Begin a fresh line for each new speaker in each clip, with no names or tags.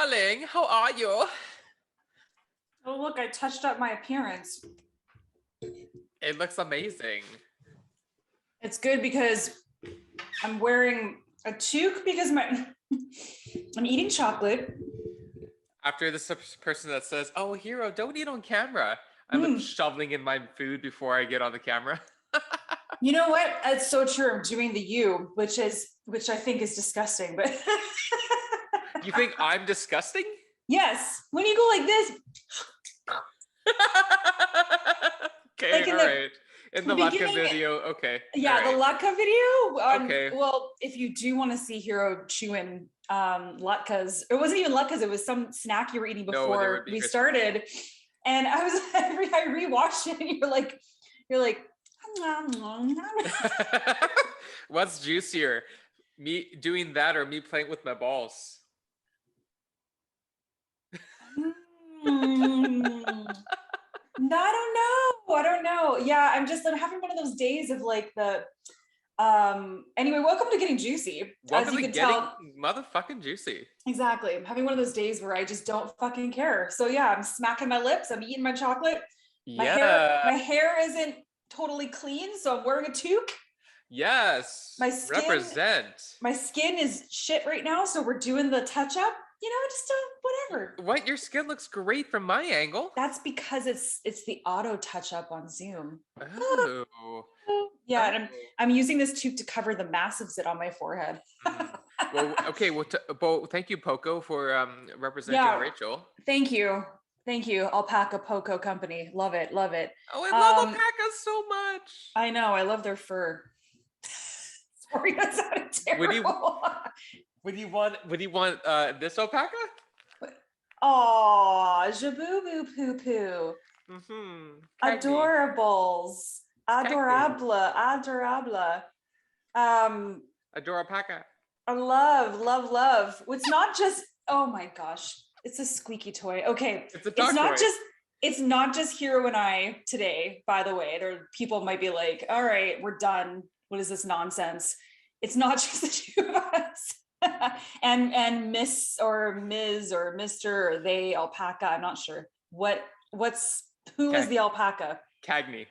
darling. How are you?
Oh, look, I touched up my appearance.
It looks amazing.
It's good because I'm wearing a toque because I'm eating chocolate.
After this person that says, "Oh, Hero, don't eat on camera," I'm like shoveling in my food before I get on the camera.
You know what? That's so true. I'm doing the U, which I think is disgusting. But
You think I'm disgusting?
Yes. When you go like this.
Okay, like all right. In the Latka video, okay.
Yeah,
right.
The Latka video.
Okay.
Well, if you do want to see Hero chewing latkes, it wasn't even latkes, it was some snack you were eating before we started. And I rewatched it, and you're like,
what's juicier, me doing that or me playing with my balls?
I don't know. Yeah, I'm having one of those days of like the anyway, welcome to Getting Juicy.
Welcome to Getting motherfucking Juicy.
Exactly. I'm having one of those days where I just don't fucking care. So yeah, I'm smacking my lips, I'm eating my chocolate. My hair isn't totally clean, so I'm wearing a toque.
Yes. My
skin is shit right now, so we're doing the touch up. You know, just whatever.
What? Your skin looks great from my angle.
That's because it's the auto touch up on Zoom.
Oh.
Yeah, and I'm using this toque to cover the massive zit on my forehead.
Well, okay. Well, thank you, Poco, for representing Rachel.
Thank you, Alpaca Poco Company. Love it.
Oh, I love alpacas so much.
I know. I love their fur. Sorry, that sounded terrible.
Would you want this alpaca?
Oh, jaboo poo poo. Adorables. Adorable.
Adorapaca.
I love. It's not just, oh my gosh, it's a squeaky toy. Okay.
It's a dog toy.
It's not just Hero and I today, by the way. People might be like, all right, we're done. What is this nonsense? It's not just the two of us. and Miss or Ms. or Mr. or they alpaca. I'm not sure. Who is the alpaca? Cagney,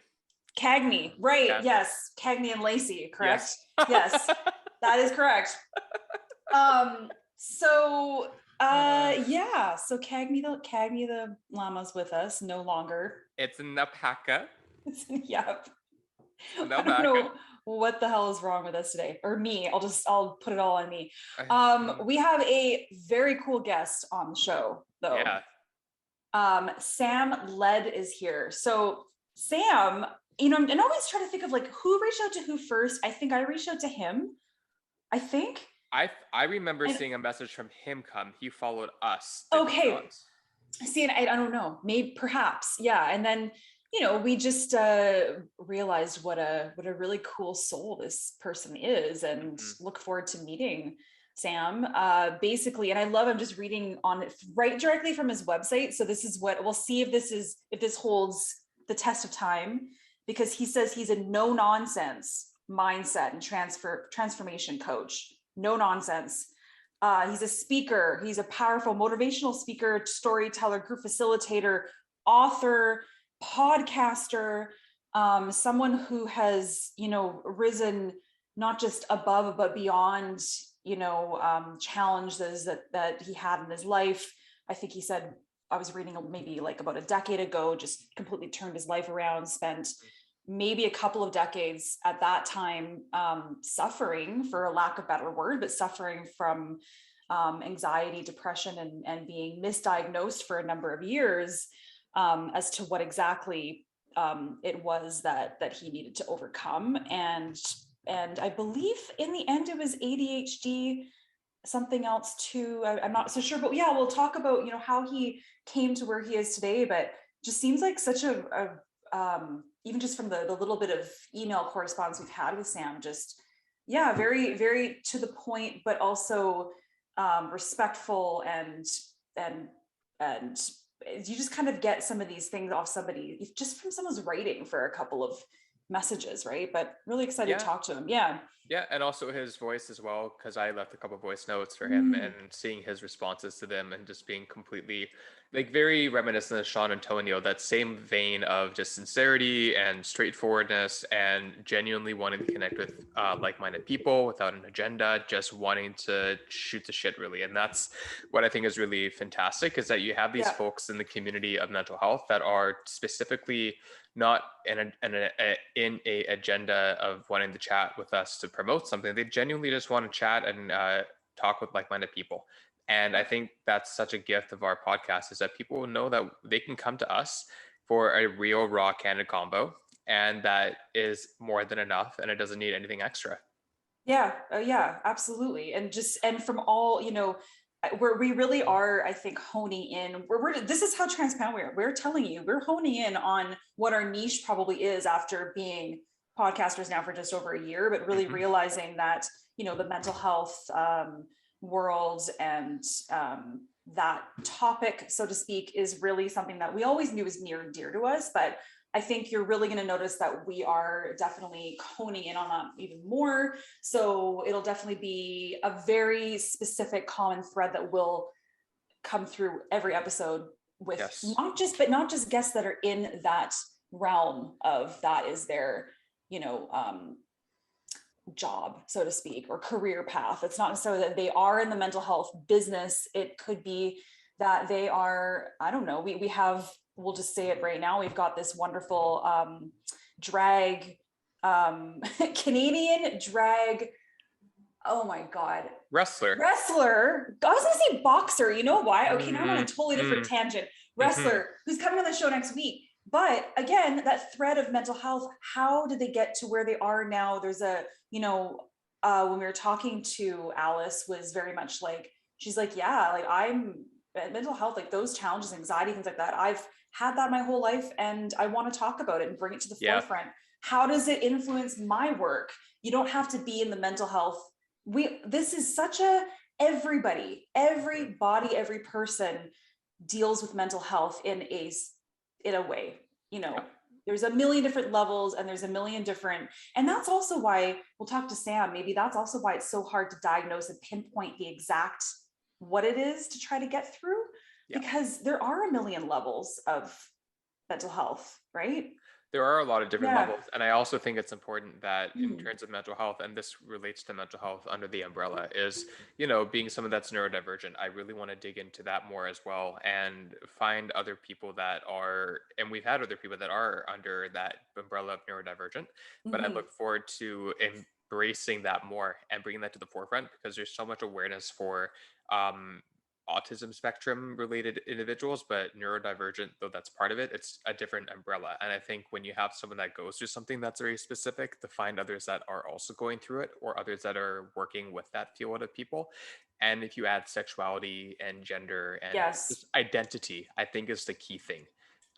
right? Yeah. Yes, Cagney and Lacey, correct? Yes, that is correct. So Cagney the llama's with us no longer.
It's an alpaca.
Yep. I don't know what the hell is wrong with us today, or me. I'll put it all on me. We have a very cool guest on the show, though. Yeah. Sam Led is here. So Sam, and I always try to think of like who reached out to who first. I think I reached out to him.
I remember seeing a message from him come. He followed us.
Okay. See, and I don't know. Maybe, perhaps, yeah. And then we just realized what a really cool soul this person is, and look forward to meeting Sam. Basically, and I'm just reading on it right directly from his website. So this is what we'll see if this holds the test of time, because he says he's a no nonsense mindset and transformation coach. No nonsense. He's a speaker. He's a powerful motivational speaker, storyteller, group facilitator, author, podcaster, someone who has, risen not just above, but beyond, challenges that he had in his life. I think he said, I was reading maybe like about a decade ago, just completely turned his life around, spent maybe a couple of decades at that time suffering, for a lack of better word, but suffering from anxiety, depression, and being misdiagnosed for a number of years as to what exactly it was that he needed to overcome. And I believe in the end it was ADHD, something else too. I'm not so sure, but yeah, we'll talk about, how he came to where he is today. But just seems like such a even just from the little bit of email correspondence we've had with Sam, just, yeah, very, very to the point, but also respectful, and you just kind of get some of these things off somebody just from someone's writing for a couple of messages, right? But really excited to talk to him. Yeah.
Yeah, and also his voice as well, because I left a couple voice notes for him,
Mm,
and seeing his responses to them and just being completely like very reminiscent of Sean Antonio, that same vein of just sincerity and straightforwardness and genuinely wanting to connect with like-minded people without an agenda, just wanting to shoot the shit really. And that's what I think is really fantastic, is that you have these
yeah.
folks in the community of mental health that are specifically not in a agenda of wanting to chat with us to promote something. They genuinely just want to chat and talk with like-minded people. And I think that's such a gift of our podcast, is that people know that they can come to us for a real raw candid combo, and that is more than enough, and it doesn't need anything extra.
Yeah, yeah, absolutely. And just, and from all, where we really are, I think, honing in, this is how transparent we are. We're telling you, we're honing in on what our niche probably is after being podcasters now for just over a year, but really
Mm-hmm.
realizing that, the mental health world and that topic, so to speak, is really something that we always knew was near and dear to us. But I think you're really going to notice that we are definitely honing in on that even more. So it'll definitely be a very specific common thread that will come through every episode, with
Yes.
not just guests that are in that realm of that is their, you know, job, so to speak, or career path. It's not necessarily that they are in the mental health business. It could be that they are, I don't know, we have, we'll just say it right now, we've got this wonderful drag, Canadian drag, oh my God,
Wrestler.
wrestler. I was gonna say boxer. You know why? Okay, now I'm on a totally different
Mm-hmm.
tangent.
Mm-hmm.
Wrestler who's coming on the show next week. But again, that thread of mental health, how did they get to where they are now? There's a, when we were talking to Alice, was very much like, she's like, yeah, like I'm mental health, like those challenges, anxiety, things like that. I've had that my whole life and I want to talk about it and bring it to the
Yeah.
forefront. How does it influence my work? You don't have to be in the mental health. This is such a, every body, every person deals with mental health in a way,
Yeah.
there's a million different levels and there's a million different, and that's also why we'll talk to Sam, maybe that's also why it's so hard to diagnose and pinpoint the exact what it is to try to get through,
Yeah.
because there are a million levels of mental health, right?
There are a lot of different
Yeah.
levels. And I also think it's important that in
Mm.
terms of mental health, and this relates to mental health under the umbrella, is, being someone that's neurodivergent, I really want to dig into that more as well and find other people that are, and we've had other people that are under that umbrella of neurodivergent, but I
Mm-hmm.
look forward to embracing that more and bringing that to the forefront, because there's so much awareness for um, autism spectrum related individuals, but neurodivergent, though that's part of it, it's a different umbrella. And I think when you have someone that goes through something that's very specific, to find others that are also going through it, or others that are working with that field of people. And if you add sexuality and gender and
Yes,
just identity, I think is the key thing.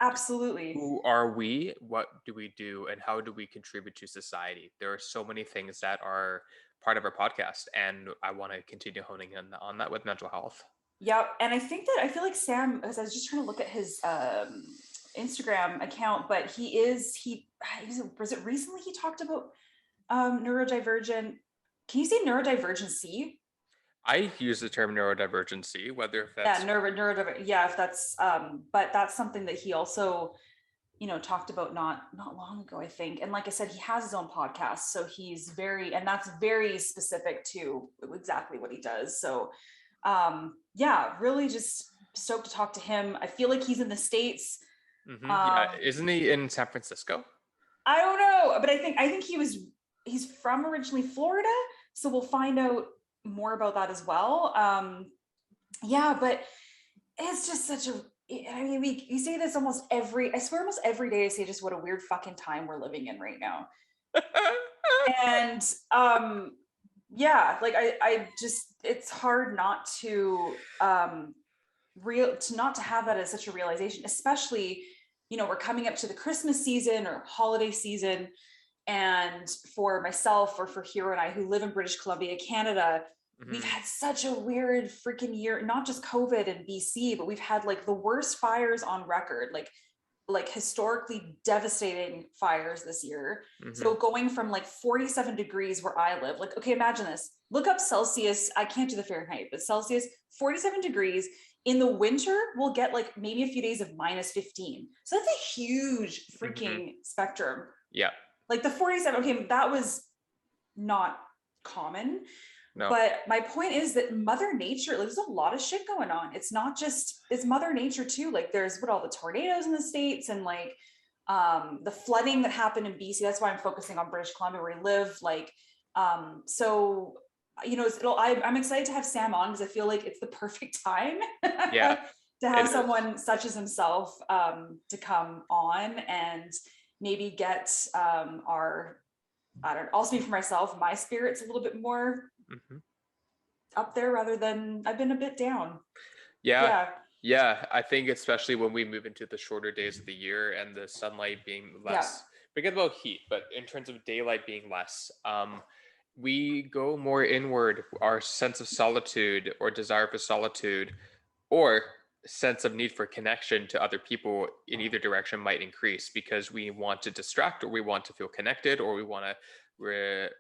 absolutely.
Who are we? What do we do? And how do we contribute to society? There are so many things that are part of our podcast. And I want to continue honing in on that with mental health.
Yeah, and I think that I feel like Sam, because I was just trying to look at his Instagram account, but was it recently he talked about neurodivergent? Can you say neurodivergency?
I use the term neurodivergency, whether if
Yeah,
that's
neurodivergent. Yeah, if that's but that's something that he also, talked about not long ago, I think. And like I said, he has his own podcast, so he's very, and that's very specific to exactly what he does. So yeah, really just stoked to talk to him. I feel like he's in the States.
Yeah,
um
isn't he in San Francisco?
I don't know, but I think he's from originally Florida, so we'll find out more about that as well. Yeah, but it's just such a, I mean, we say this almost I swear almost every day I say just what a weird fucking time we're living in right now. And yeah, like I just, it's hard not to not to have that as such a realization, especially, we're coming up to the Christmas season or holiday season. And for myself, or for Hero and I, who live in British Columbia, Canada, we've
Mhm.
had such a weird freaking year, not just COVID and BC, but we've had like the worst fires on record. Like like historically devastating fires this year.
Mm-hmm.
So going from like 47 degrees where I live, like, okay, imagine this, look up Celsius. I can't do the Fahrenheit, but Celsius, 47 degrees. In the winter, we'll get like maybe a few days of -15. So that's a huge freaking spectrum.
Yeah.
Like the 47, okay, that was not common.
No.
But my point is that Mother Nature, like, there's a lot of shit going on. It's not just, it's Mother Nature too. Like there's all the tornadoes in the States and like the flooding that happened in BC. That's why I'm focusing on British Columbia where I live. Like, so, you know, I'm excited to have Sam on because I feel like it's the perfect time
Yeah,
to have someone such as himself to come on and maybe get I don't know, I'll speak for myself. My spirit's a little bit more up there rather than I've been a bit down.
Yeah, I think especially when we move into the shorter days of the year and the sunlight being less, forget about heat, but in terms of daylight being less, we go more inward. Our sense of solitude or desire for solitude or sense of need for connection to other people in either direction might increase because we want to distract or we want to feel connected or we want to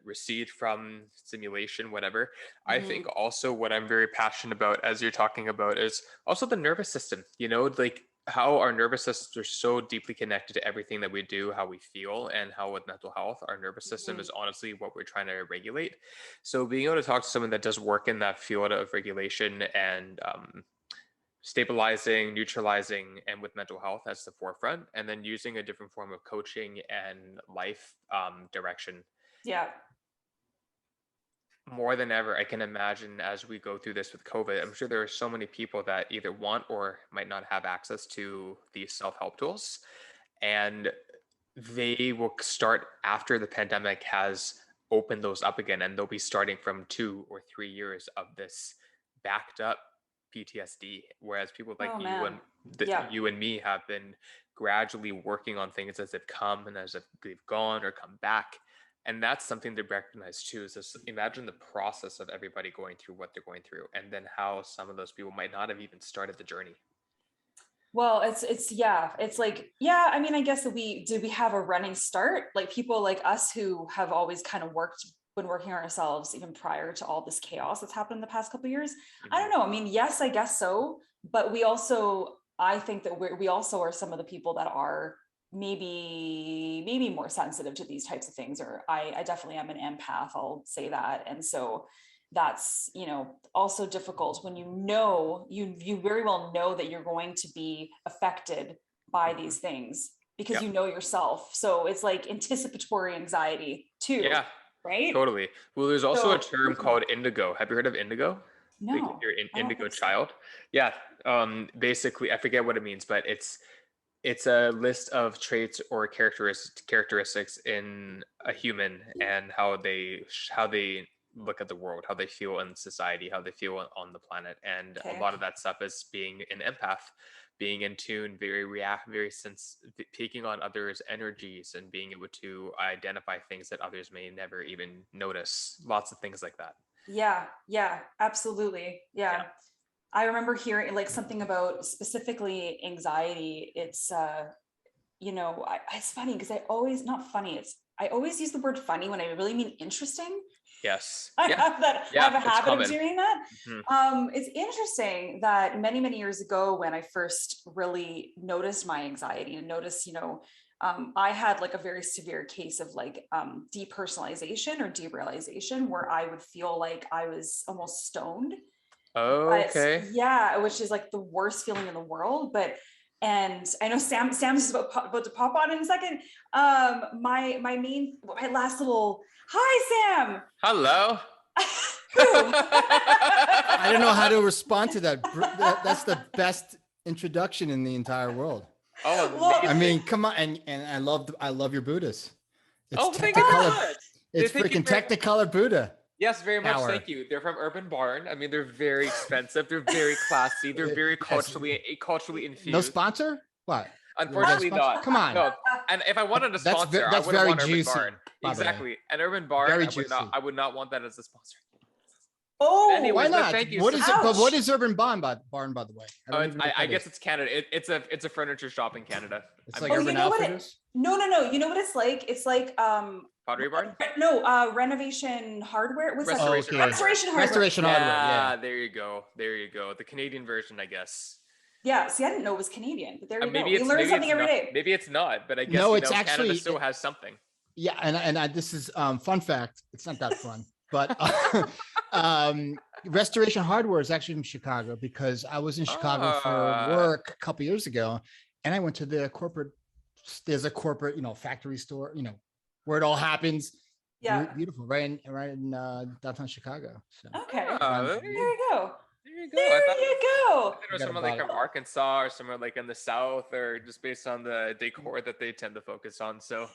recede from stimulation, whatever. I think also what I'm very passionate about, as you're talking about, is also the nervous system, you know, like how our nervous systems are so deeply connected to everything that we do, how we feel, and how with mental health, our nervous system is honestly what we're trying to regulate. So being able to talk to someone that does work in that field of regulation and stabilizing, neutralizing, and with mental health as the forefront, and then using a different form of coaching and life direction.
Yeah.
More than ever, I can imagine as we go through this with COVID, I'm sure there are so many people that either want or might not have access to these self-help tools. And they will start after the pandemic has opened those up again, and they'll be starting from 2 or 3 years of this backed up PTSD, whereas people like you and me have been gradually working on things as they've come and as they've gone or come back. And that's something to recognize too, is this, imagine the process of everybody going through what they're going through and then how some of those people might not have even started the journey.
Well, it's like, yeah, I mean, I guess we have a running start, like people like us who have always kind of been working on ourselves even prior to all this chaos that's happened in the past couple of years. I don't know. I mean, yes, I guess so. But I think that we also are some of the people that are maybe more sensitive to these types of things, or I definitely am an empath, I'll say that. And so that's, you know, also difficult when you very well know that you're going to be affected by these things because you know yourself. So it's like anticipatory anxiety too.
Yeah,
right?
Totally. Well, there's also a term called indigo. Have you heard of indigo?
No,
like you're an indigo child. Yeah. Basically, I forget what it means, but it's a list of traits or characteristics in a human and how they look at the world, how they feel in society, how they feel on the planet. And a lot of that stuff is being an empath, being in tune, very taking on others' energies and being able to identify things that others may never even notice. Lots of things like that.
Yeah, absolutely. Yeah. I remember hearing like something about specifically anxiety. It's you know, it's funny because I always use the word funny when I really mean interesting.
Yes.
I have a habit of doing that. It's interesting that many years ago when I first really noticed my anxiety and noticed, you know, I had like a very severe case of like depersonalization or derealization where I would feel like I was almost stoned.
Oh, okay.
Yeah, which is like the worst feeling in the world. And I know Sam's just about to pop on in a second. My last little hi, Sam.
Hello.
I don't know how to respond to that. That's the best introduction in the entire world.
Oh,
I mean, come on, and I love your Buddhas.
It's thank you very much.
It's freaking Technicolor Buddha.
Yes, very much. Thank you. They're from Urban Barn. I mean, they're very expensive. They're very classy. They're very culturally infused.
No sponsor? What?
Unfortunately, not.
Come on.
No. And if I wanted a sponsor, I would want Urban Barn. Exactly. An Urban Barn, I would not want that as a sponsor.
Oh,
Anyways,
Why
but
not?
thank you
What
so
is
much.
it? But what is Urban Barn, by the way?
Oh,
don't even know what
I
that
guess
is.
it's Canada. It's a furniture shop in Canada.
It's
I
like
mean,
Urban
you know what
Outfitters.
no. You know what it's like? It's like
Pottery Barn?
no, renovation hardware. What's that?
Restoration
Okay.
hardware.
Restoration hardware.
Restoration hardware. Yeah.
There you go. There you go. The Canadian version, I guess.
Yeah. See, I didn't know it was Canadian, but there you go.
Maybe
We
it's
learn
maybe
something
it's
every
not.
day.
Maybe it's not. But I guess
No,
you
it's
know, Canada
actually
still has something.
yeah, and this is fun fact. It's not that fun, but Restoration Hardware is actually from Chicago because I was in Chicago for work a couple years ago, and I went to the corporate. There's a corporate, factory store, where it all happens.
Yeah.
Beautiful, right in downtown Chicago. So
Okay.
There
There you go.
you go.
There you go.
There was someone like from Arkansas or somewhere like in the South, or just based on the decor that they tend to focus on. So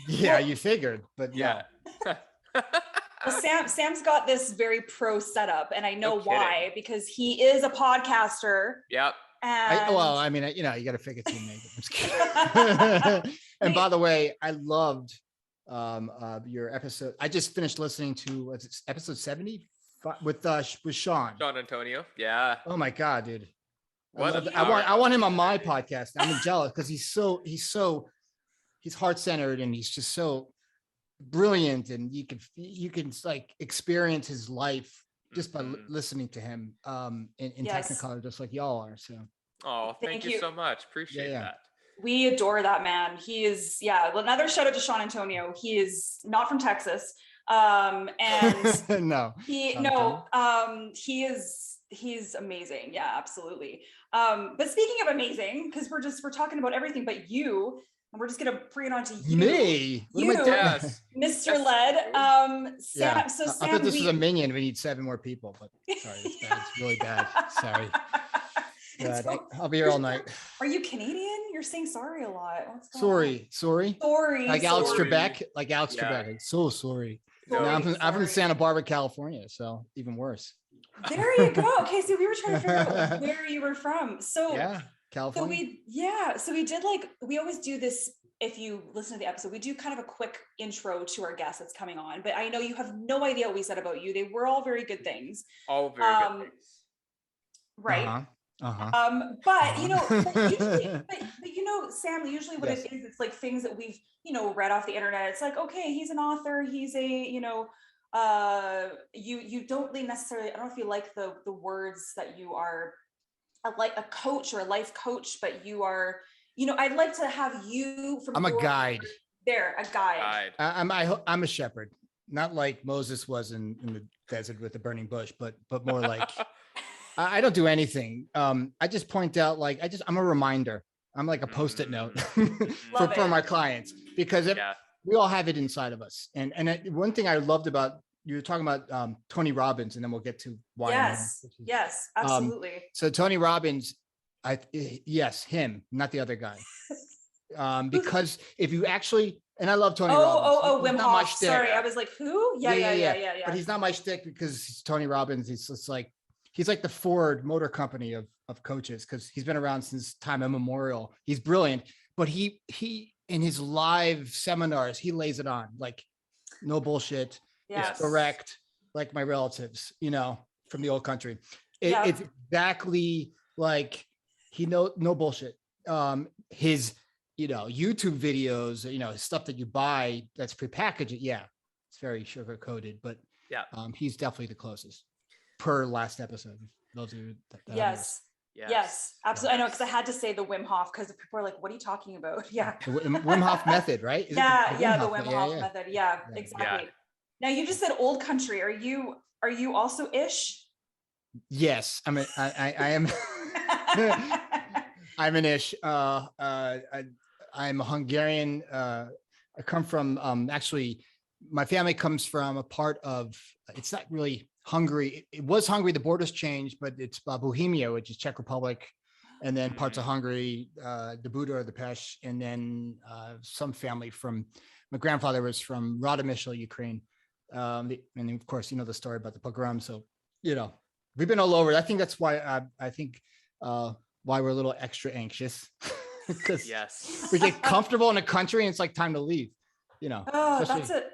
yeah, you figured, but
yeah.
Well, Sam's got this very pro setup, and I know
No kidding.
why, because he is a podcaster.
Yep.
And
you got to fake it till you make it. I'm just kidding. And by the way, I loved your episode. I just finished listening to episode 70 with Sean.
Sean Antonio. Yeah.
Oh my God, dude.
What
I want him on my podcast. I'm jealous because he's heart-centered and he's just so brilliant, and you can like experience his life just by listening to him in Technicolor, just like y'all are. So
thank you so much. Appreciate that.
We adore that man. He is, another shout out to Sean Antonio. He is not from Texas. And he's amazing. Yeah, absolutely. But speaking of amazing, because we're talking about everything but you, and we're just gonna bring it on to you.
Me? What am I doing?
Yes.
Mr. Led. Sam, so Sam,
I thought this was a minion. We need 7 more people, but sorry, it's bad. It's really bad. Sorry. I'll be here all night.
Are you Canadian? You're saying sorry a lot. What's going on?
Sorry.
Like
Alex Trebek. So sorry.
No,
I'm from Santa Barbara, California, so even worse.
There you go. Okay, so we were trying to figure out where you were from. So
yeah, California.
So we did we always do this. If you listen to the episode, we do kind of a quick intro to our guest that's coming on. But I know you have no idea what we said about you. They were all very good things.
All very good things.
Right. But Sam, usually what it is, it's like things that we've read off the internet. It's like, okay, he's an author, he's a you don't really necessarily, I don't know if you like the words that you are a coach or a life coach, but you are, I'd like to have you from
I'm a guide.
A guide.
I'm a shepherd, not like Moses was in the desert with the burning bush, but more like I don't do anything. I just point out, I'm a reminder. I'm like a Post-it note for my clients, because we all have it inside of us. And one thing I loved about, you were talking about Tony Robbins, and then we'll get to why.
Yes, absolutely.
So Tony Robbins, him, not the other guy. Because if you actually, and I love Tony Robbins.
Wim Hof. Sorry, I was like, who? Yeah.
But he's not my shtick, because he's Tony Robbins. He's just like, he's like the Ford Motor Company of coaches, because he's been around since time immemorial. He's brilliant, but he in his live seminars, he lays it on, like, no bullshit. It's direct, like my relatives, from the old country. It's exactly like no bullshit. His, YouTube videos, stuff that you buy that's prepackaged. Yeah, it's very sugar coated, but he's definitely the closest per last episode. Those are
Yes, absolutely. I know, because I had to say the Wim Hof, because people are like, what are you talking about? Yeah.
The Wim Hof Method, right?
The Wim Hof Method. Yeah, exactly. Now you just said old country. Are you also ish?
Yes, I am. I'm an ish. I'm a Hungarian. I come from, actually, my family comes from a part of, it's not really Hungary. It was Hungary. The borders changed, but it's Bohemia, which is Czech Republic, and then parts of Hungary, the Buda, the Pest, and then some family from, my grandfather was from Radomyšl, Ukraine. And of course, the story about the pogrom. So, we've been all over. I think that's why why we're a little extra anxious, because we get comfortable in a country and it's like time to leave.
Oh, that's it.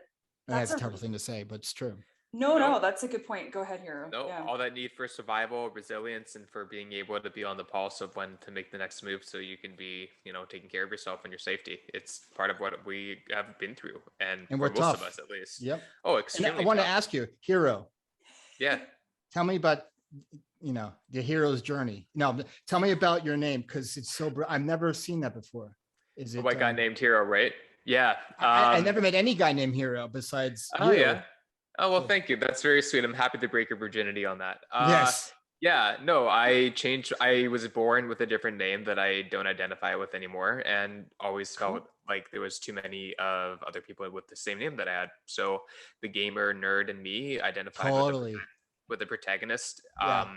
That's a terrible thing to say, but it's true.
No, that's a good point. Go ahead, Hero.
No,
Yeah.
all that need for survival, resilience, and for being able to be on the pulse of when to make the next move so you can be, taking care of yourself and your safety. It's part of what we have been through, and
And
for
we're
most of
tough.
us at least.
Yep.
Oh,
And
extremely
I want to
tough.
ask you, Hero,
Yeah.
tell me about, the hero's journey. No, tell me about your name, because it's so, I've never seen that before. Is
A
it?
white guy named Hero, right? Yeah.
I never met any guy named Hero besides
Oh,
you.
yeah. Oh, well,
So-
thank you. That's very sweet. I'm happy to break your virginity on that.
Yes.
Yeah, no, I changed. I was born with a different name that I don't identify with anymore, and always felt like there was too many of other people with the same name that I had. So the gamer nerd in me identified
Totally.
with the protagonist
Yeah.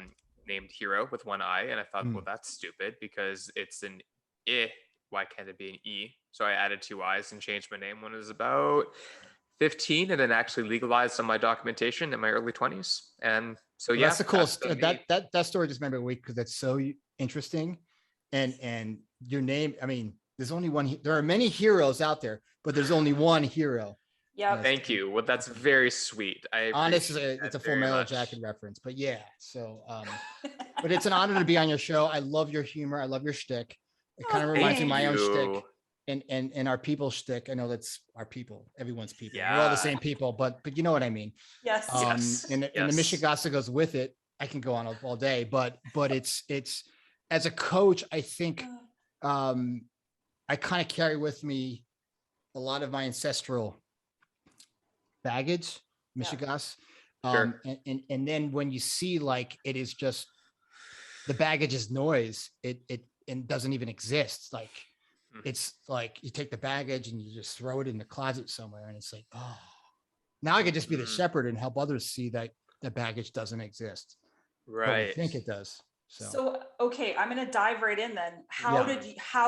named Hero with one I, and I thought,
Mm.
well, that's stupid because it's an I. Why can't it be an E? So I added two I's and changed my name when it was about 15, and then actually legalized on my documentation in my early 20s. And so,
Well,
yeah,
that's the cool.
the
That story just made me weak because that's so interesting. And your name, I mean, there's only one. There are many heroes out there, but there's only one hero.
Yeah.
Thank you. Well, that's very sweet. I
Honestly,
appreciate
it's a
that
Full
very
Metal
much.
Jacket reference, but yeah. So, but it's an honor to be on your show. I love your humor. I love your shtick. It kind of reminds me of my own shtick and our people shtick. I know that's our people, everyone's people. We're all the same people, but you know what I mean.
Yes.
And the Michigasa goes with it. I can go on all day, but it's as a coach, I think I kind of carry with me a lot of my ancestral baggage, Michigas.
Sure.
And then when you see like it is just the baggage is noise, it and doesn't even exist. Like it's like you take the baggage and you just throw it in the closet somewhere, and it's like, oh, now I could just be the shepherd and help others see that the baggage doesn't exist. But
Right.
we think it does.
So okay, I'm gonna dive right in then. How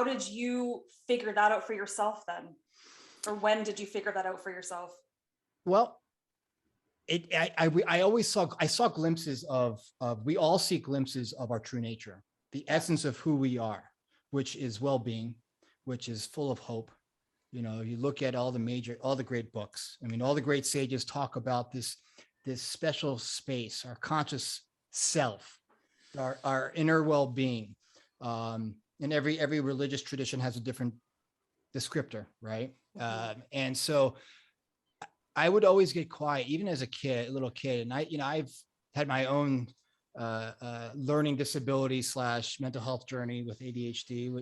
did you figure that out for yourself then? Or when did you figure that out for yourself?
Well, I always saw glimpses of we all see glimpses of our true nature, the essence of who we are, which is well-being, which is full of hope. You look at all the great books. I mean, all the great sages talk about this special space, our conscious self, our inner well-being. And every religious tradition has a different descriptor, right? And so I would always get quiet, even as a little kid. And I've had my own learning disability / mental health journey with ADHD,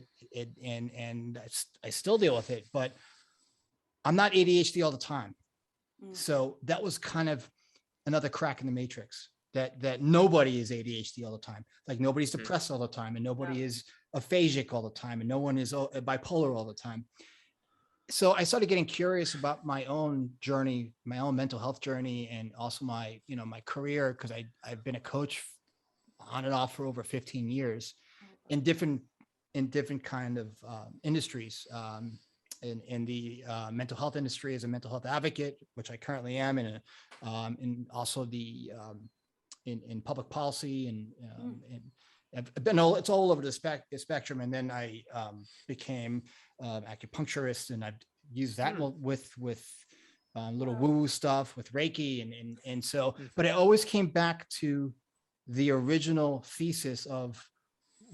and I still deal with it, but I'm not ADHD all the time. So that was kind of another crack in the matrix, that nobody is ADHD all the time. Like nobody's depressed all the time, and nobody is aphasic all the time, and no one is bipolar all the time. So I started getting curious about my own journey, my own mental health journey, and also my career, because I've been a coach on and off for over 15 years in different kind of industries. In the mental health industry as a mental health advocate, which I currently am, and also in public policy, and I've been it's all over the spectrum. And then I became acupuncturist, and I've used that with little woo stuff with Reiki, and so. But I always came back to the original thesis of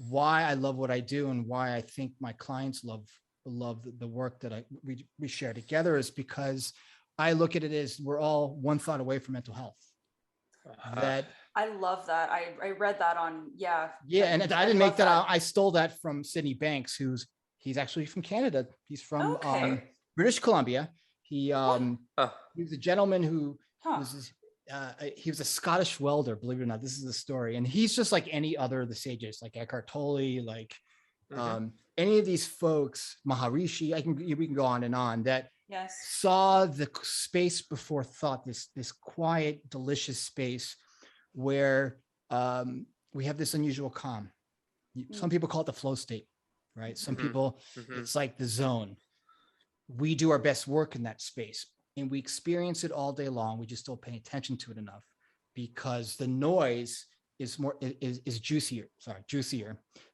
why I love what I do and why I think my clients love the work that we share together, is because I look at it as we're all one thought away from mental health. That
I love that. I read that on
and I didn't make that out. I stole that from Sydney Banks, he's actually from Canada. He's from British Columbia. He was a gentleman who he was a Scottish welder, believe it or not. This is the story, and he's just like any other of the sages, like Eckhart Tolle, like any of these folks, Maharishi. We can go on and on. That saw the space before thought, this quiet, delicious space where we have this unusual calm. Some people call it the flow state, right? Some people, it's like the zone. We do our best work in that space, and we experience it all day long. We just don't pay attention to it enough because the noise is juicier.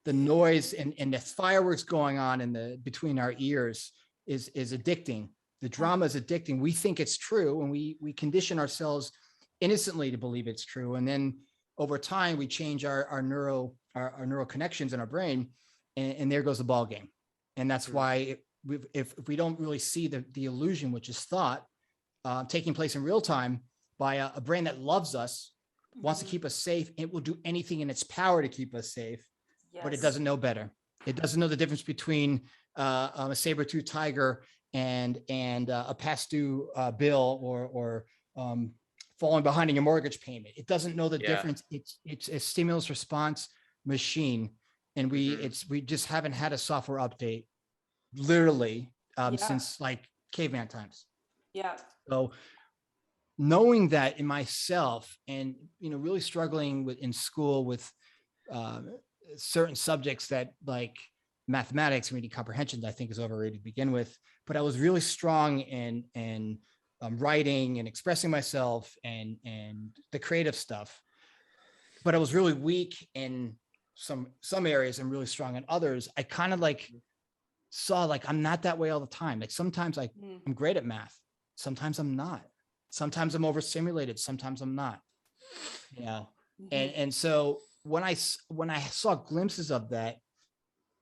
The noise and the fireworks going on between our ears is addicting. The drama is addicting. We think it's true, and we condition ourselves innocently to believe it's true. And then over time, we change our neural connections in our brain, and there goes the ball game. And that's why if we don't really see the illusion, which is thought, taking place in real time by a brain that loves us, wants to keep us safe, it will do anything in its power to keep us safe, but it doesn't know better. It doesn't know the difference between a saber-toothed tiger and a past due bill or falling behind in your mortgage payment. It doesn't know the difference. It's a stimulus response machine, and we just haven't had a software update literally since like caveman times.
Yeah.
So knowing that in myself, and really struggling in school with certain subjects that like mathematics and reading comprehension, I think is overrated to begin with, but I was really strong in writing and expressing myself and the creative stuff, but I was really weak in some areas and really strong in others. I kind of like saw like I'm not that way all the time. Like sometimes I'm great at math, sometimes I'm not. Sometimes I'm overstimulated, sometimes I'm not. And so when I saw glimpses of that,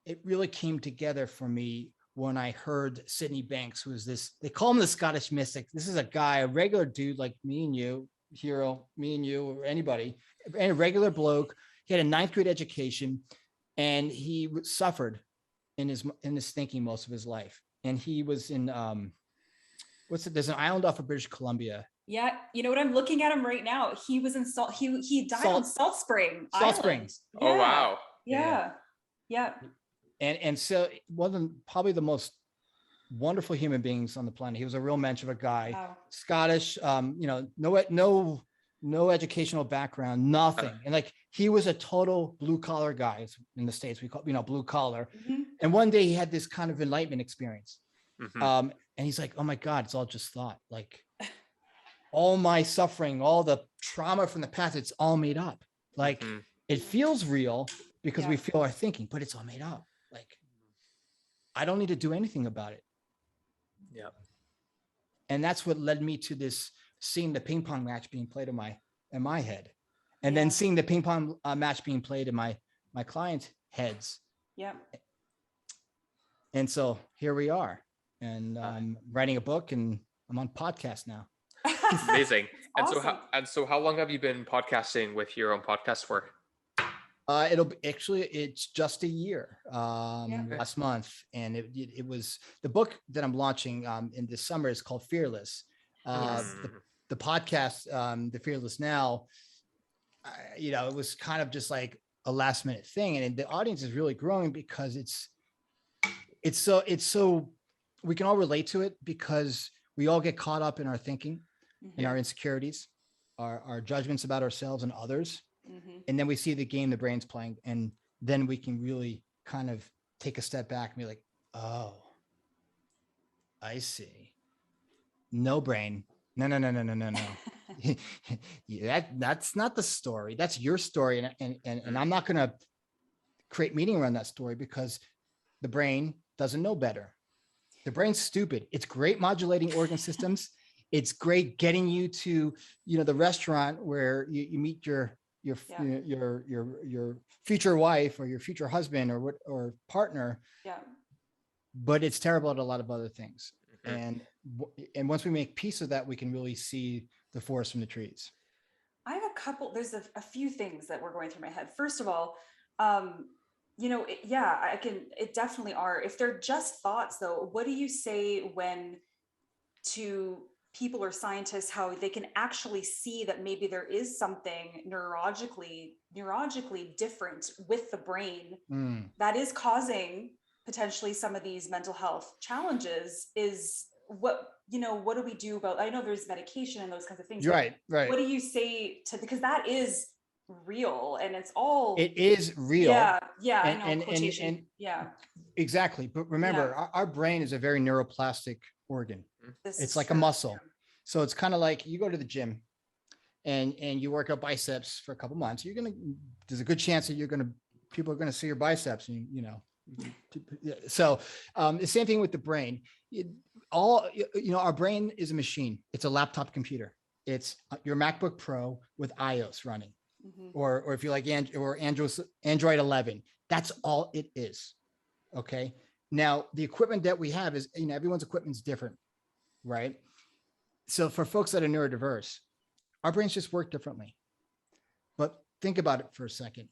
it really came together for me when I heard Sydney Banks, who is this, they call him the Scottish mystic. This is a guy, a regular dude like me and you, Hero, me and you, or anybody, a regular bloke. He had a 9th grade education, and he suffered in his thinking most of his life. And he was in there's an island off of British Columbia.
Yeah, you know what? I'm looking at him right now. He was in Salt. He died on Salt Spring Island.
Salt Springs.
Yeah.
Oh wow.
Yeah.
And so one of probably the most wonderful human beings on the planet. He was a real mensch of a guy. Wow. Scottish, no educational background, nothing. And like he was a total blue collar guy. In the States, we call blue collar. And one day he had this kind of enlightenment experience. And he's like, oh my God, it's all just thought. Like all my suffering, all the trauma from the past, it's all made up. Like it feels real because we feel our thinking, but it's all made up. Like I don't need to do anything about it.
Yeah.
And that's what led me to this, seeing the ping pong match being played in my head, and then seeing the ping pong match being played in my clients' heads. Yeah. And so here we are, and I'm writing a book, and I'm on podcast now.
Amazing. And
awesome.
so how long have you been podcasting with your own podcast for?
It's just a year, last month. And it was the book that I'm launching in this summer is called Fearless. The podcast, The Fearless Now, it was kind of just like a last minute thing. And the audience is really growing because it's so we can all relate to it, because we all get caught up in our thinking, in our insecurities, our judgments about ourselves and others. And then we see the game the brain's playing, and then we can really kind of take a step back and be like, oh, I see. No brain. No. That's not the story. That's your story. And I'm not going to create meaning around that story, because the brain doesn't know better. The brain's stupid. It's great modulating organ systems. It's great getting you to, the restaurant where you meet your future wife or your future husband or partner. Yeah. But it's terrible at a lot of other things. And once we make peace with that, we can really see the forest from the trees.
I have there's a few things that were going through my head. First of all, it definitely are. If they're just thoughts though, what do you say to people or scientists, how they can actually see that maybe there is something neurologically different with the brain that is causing potentially some of these mental health challenges? Is what do we do about, I know there's medication and those kinds of things.
Right.
What do you say because that is real, and it is
real.
Yeah. I know. Quotation. Yeah.
Exactly. But remember, our brain is a very neuroplastic organ. It's like a muscle. So it's kind of like you go to the gym and you work out biceps for a couple months. There's a good chance that people are going to see your biceps, and so the same thing with the brain. Our brain is a machine. It's a laptop computer. it's your MacBook Pro with iOS running,
Mhm.
or if you like Android 11. That's all it is. Okay. Now the equipment that we have is, everyone's equipment's different, right? So for folks that are neurodiverse, our brains just work differently. But think about it for a second.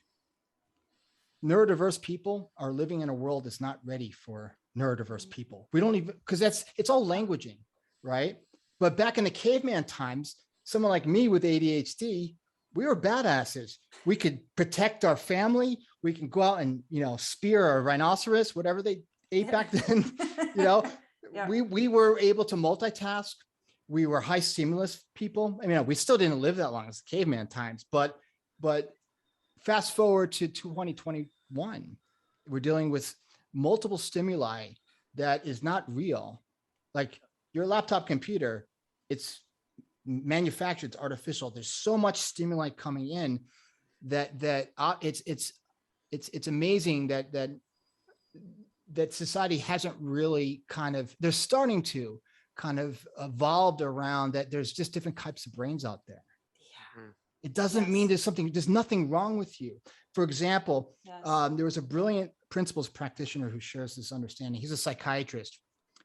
Neurodiverse people are living in a world that's not ready for neurodiverse people. We don't even, because it's all languaging, right? But back in the caveman times, someone like me with ADHD, we were badasses. We could protect our family. We can go out and, spear a rhinoceros, whatever they ate back then.
Yeah.
We were able to multitask. We were high stimulus people. I mean, we still didn't live that long as caveman times, but fast forward to 2021, we're dealing with multiple stimuli that is not real. Like your laptop computer, it's manufactured, it's artificial. There's so much stimuli coming in that it's amazing that society hasn't really they're starting to kind of evolved around that. There's just different types of brains out there.
Yeah.
It doesn't mean there's nothing wrong with you. For example, there was a brilliant principles practitioner who shares this understanding. He's a psychiatrist.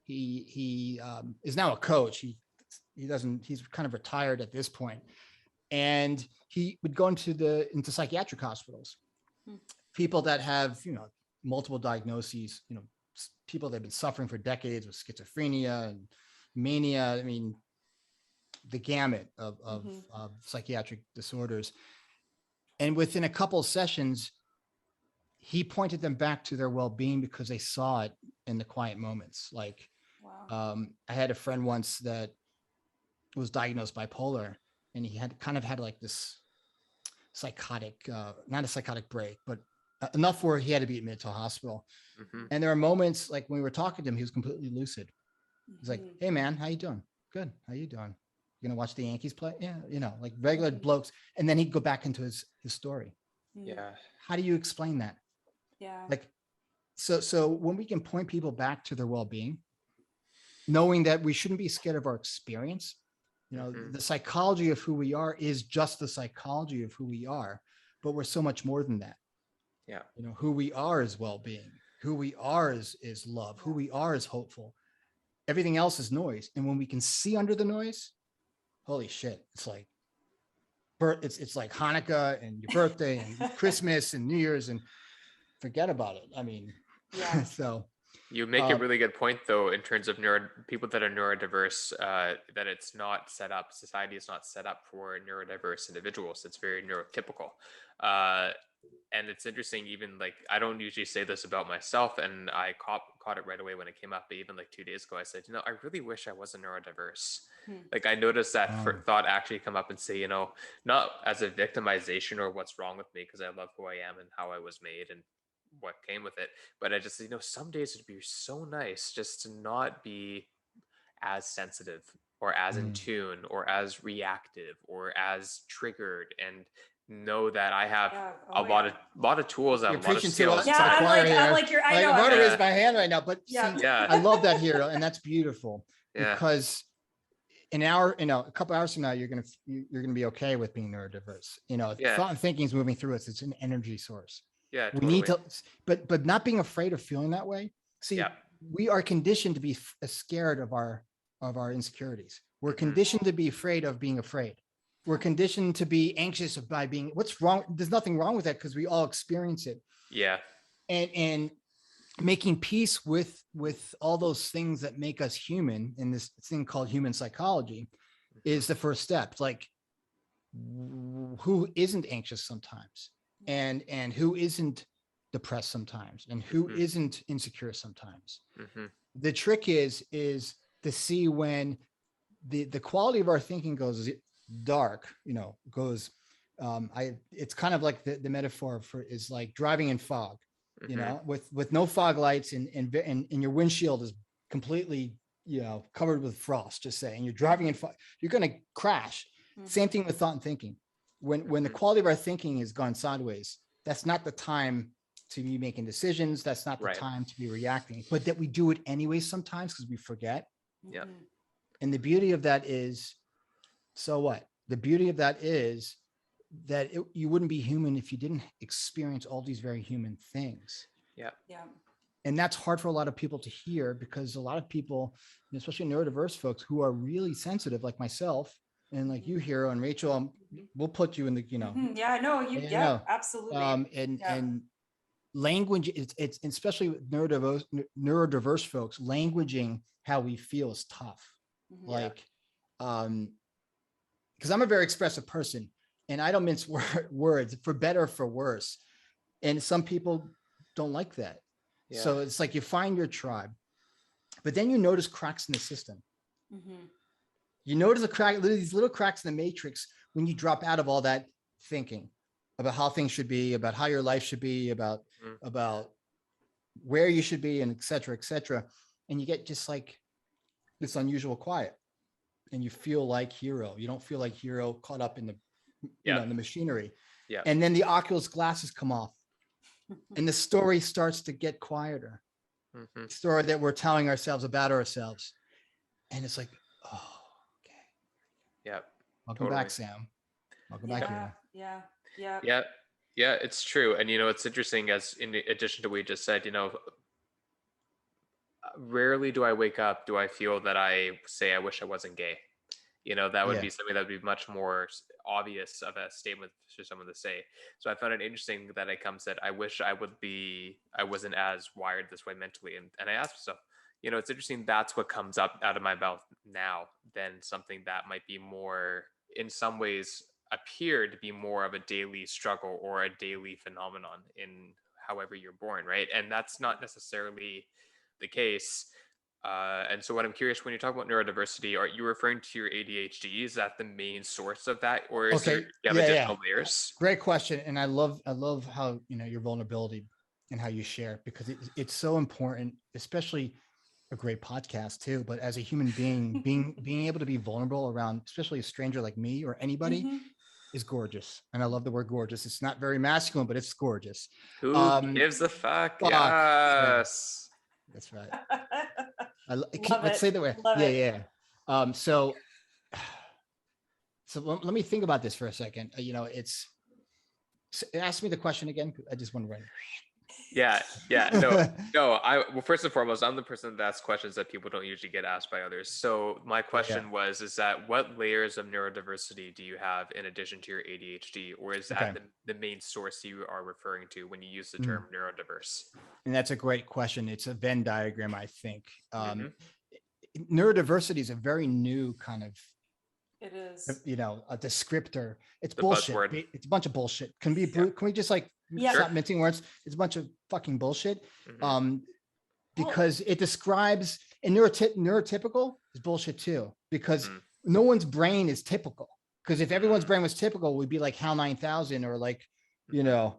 He is now a coach. He's kind of retired at this point. And he would go into psychiatric hospitals, people that have, multiple diagnoses, people that have been suffering for decades with schizophrenia and mania. I mean, the gamut of psychiatric disorders. And within a couple of sessions, he pointed them back to their well-being because they saw it in the quiet moments. Like, I had a friend once that was diagnosed bipolar, and he had like this psychotic, not a psychotic break, but enough where he had to be admitted to a hospital. And there are moments like when we were talking to him, he was completely lucid. He's like, "Hey man, how you doing? Good. How you doing? You gonna watch the Yankees play?" Yeah, like regular blokes. And then he'd go back into his story.
Yeah.
How do you explain that?
Yeah.
Like, so when we can point people back to their well-being, knowing that we shouldn't be scared of our experience, the psychology of who we are is just the psychology of who we are, but we're so much more than that.
Yeah.
Who we are is well-being. Who we are is love. Who we are is hopeful. Everything else is noise. And when we can see under the noise, holy shit, it's like Hanukkah and your birthday and Christmas and New Year's, and forget about it. I mean, so
you make a really good point though, in terms of people that are neurodiverse, that it's not set up, society is not set up for neurodiverse individuals. It's very neurotypical. And it's interesting, even like, I don't usually say this about myself, and I caught it right away when it came up, but even like 2 days ago, I said, I really wish I wasn't neurodiverse. Like, I noticed that thought actually come up and say, not as a victimization or what's wrong with me, because I love who I am and how I was made and what came with it. But I just, some days it'd be so nice just to not be as sensitive or as in tune or as reactive or as triggered, and know that I have a lot of tools, a lot of skills.
I'm like, I
want to raise my hand right now, but
yeah.
I love that, hero, and that's beautiful because a couple hours from now, you're gonna be okay with being neurodiverse. Thought and thinking is moving through us. It's an energy source.
Yeah,
we need to, but not being afraid of feeling that way. See, we are conditioned to be scared of our insecurities. We're conditioned to be afraid of being afraid. We're conditioned to be anxious by being, what's wrong? There's nothing wrong with that because we all experience it.
Yeah.
And making peace with all those things that make us human in this thing called human psychology is the first step. Like, who isn't anxious sometimes, and who isn't depressed sometimes, and who isn't insecure sometimes. The trick is to see when the quality of our thinking goes dark, it's kind of like the metaphor is like driving in fog, with no fog lights, and your windshield is completely, covered with frost, just say, and you're driving in fog, you're going to crash. Same thing with thought and thinking. When the quality of our thinking has gone sideways, that's not the time to be making decisions. That's not the time to be reacting, but that we do it anyway sometimes because we forget.
Yeah.
And the beauty of that is So what? The beauty of that is that you wouldn't be human if you didn't experience all these very human things.
Yeah.
Yeah.
And that's hard for a lot of people to hear, because a lot of people, especially neurodiverse folks who are really sensitive, like myself and like you, Hero and Rachel, we'll put you in the,
Yeah, no,
no.
absolutely.
And language, it's especially with neurodiverse folks, languaging how we feel is tough. Like, because I'm a very expressive person and I don't mince words, for better or for worse. And some people don't like that. Yeah. So it's like you find your tribe, but then you notice cracks in the system. You notice these little cracks in the matrix when you drop out of all that thinking about how things should be, about how your life should be, about where you should be, and et cetera, et cetera. And you get just like this unusual quiet, and you feel like Hero. You don't feel like Hero caught up in the, in the machinery. Yeah. And then the Oculus glasses come off, and the story starts to get quieter. The story that we're telling ourselves about ourselves, and it's like, oh, okay.
Yeah.
Welcome back, Sam. Welcome back, Hero.
Yeah, it's true. And, it's interesting, as in addition to what you just said, rarely do I wake up, do I feel that I say, I wish I wasn't gay. That would be something that would be much more obvious of a statement for someone to say. So I found it interesting that it comes that I wish I wasn't as wired this way mentally. And I asked myself, it's interesting, that's what comes up out of my mouth now than something that might be more, in some ways, appear to be more of a daily struggle or a daily phenomenon in however you're born, right? And that's not necessarily the case. And so what I'm curious, when you talk about neurodiversity, are you referring to your ADHD? Is that the main source of that? Or is there additional layers?
Great question. And I love how, your vulnerability and how you share, because it's so important, especially a great podcast too. But as a human being, being able to be vulnerable around, especially a stranger like me or anybody, is gorgeous. And I love the word gorgeous. It's not very masculine, but it's gorgeous.
Who gives a fuck? Yes.
That's right. Let's say that way. Yeah. So let me think about this for a second. Ask me the question again. I just want to write.
Yeah. No. Well, first and foremost, I'm the person that asks questions that people don't usually get asked by others. So my question is that what layers of neurodiversity do you have in addition to your ADHD, or is that the main source you are referring to when you use the term neurodiverse? And
that's a great question. It's a Venn diagram, I think. Neurodiversity is a very new kind of,
it is,
a descriptor. It's
the
bullshit.
Buzzword.
It's a bunch of bullshit. Can we just stop mincing words? It's a bunch of fucking bullshit. Because it describes, and neurotypical is bullshit too, because no one's brain is typical. Because if everyone's brain was typical, we'd be like HAL 9000, or like, the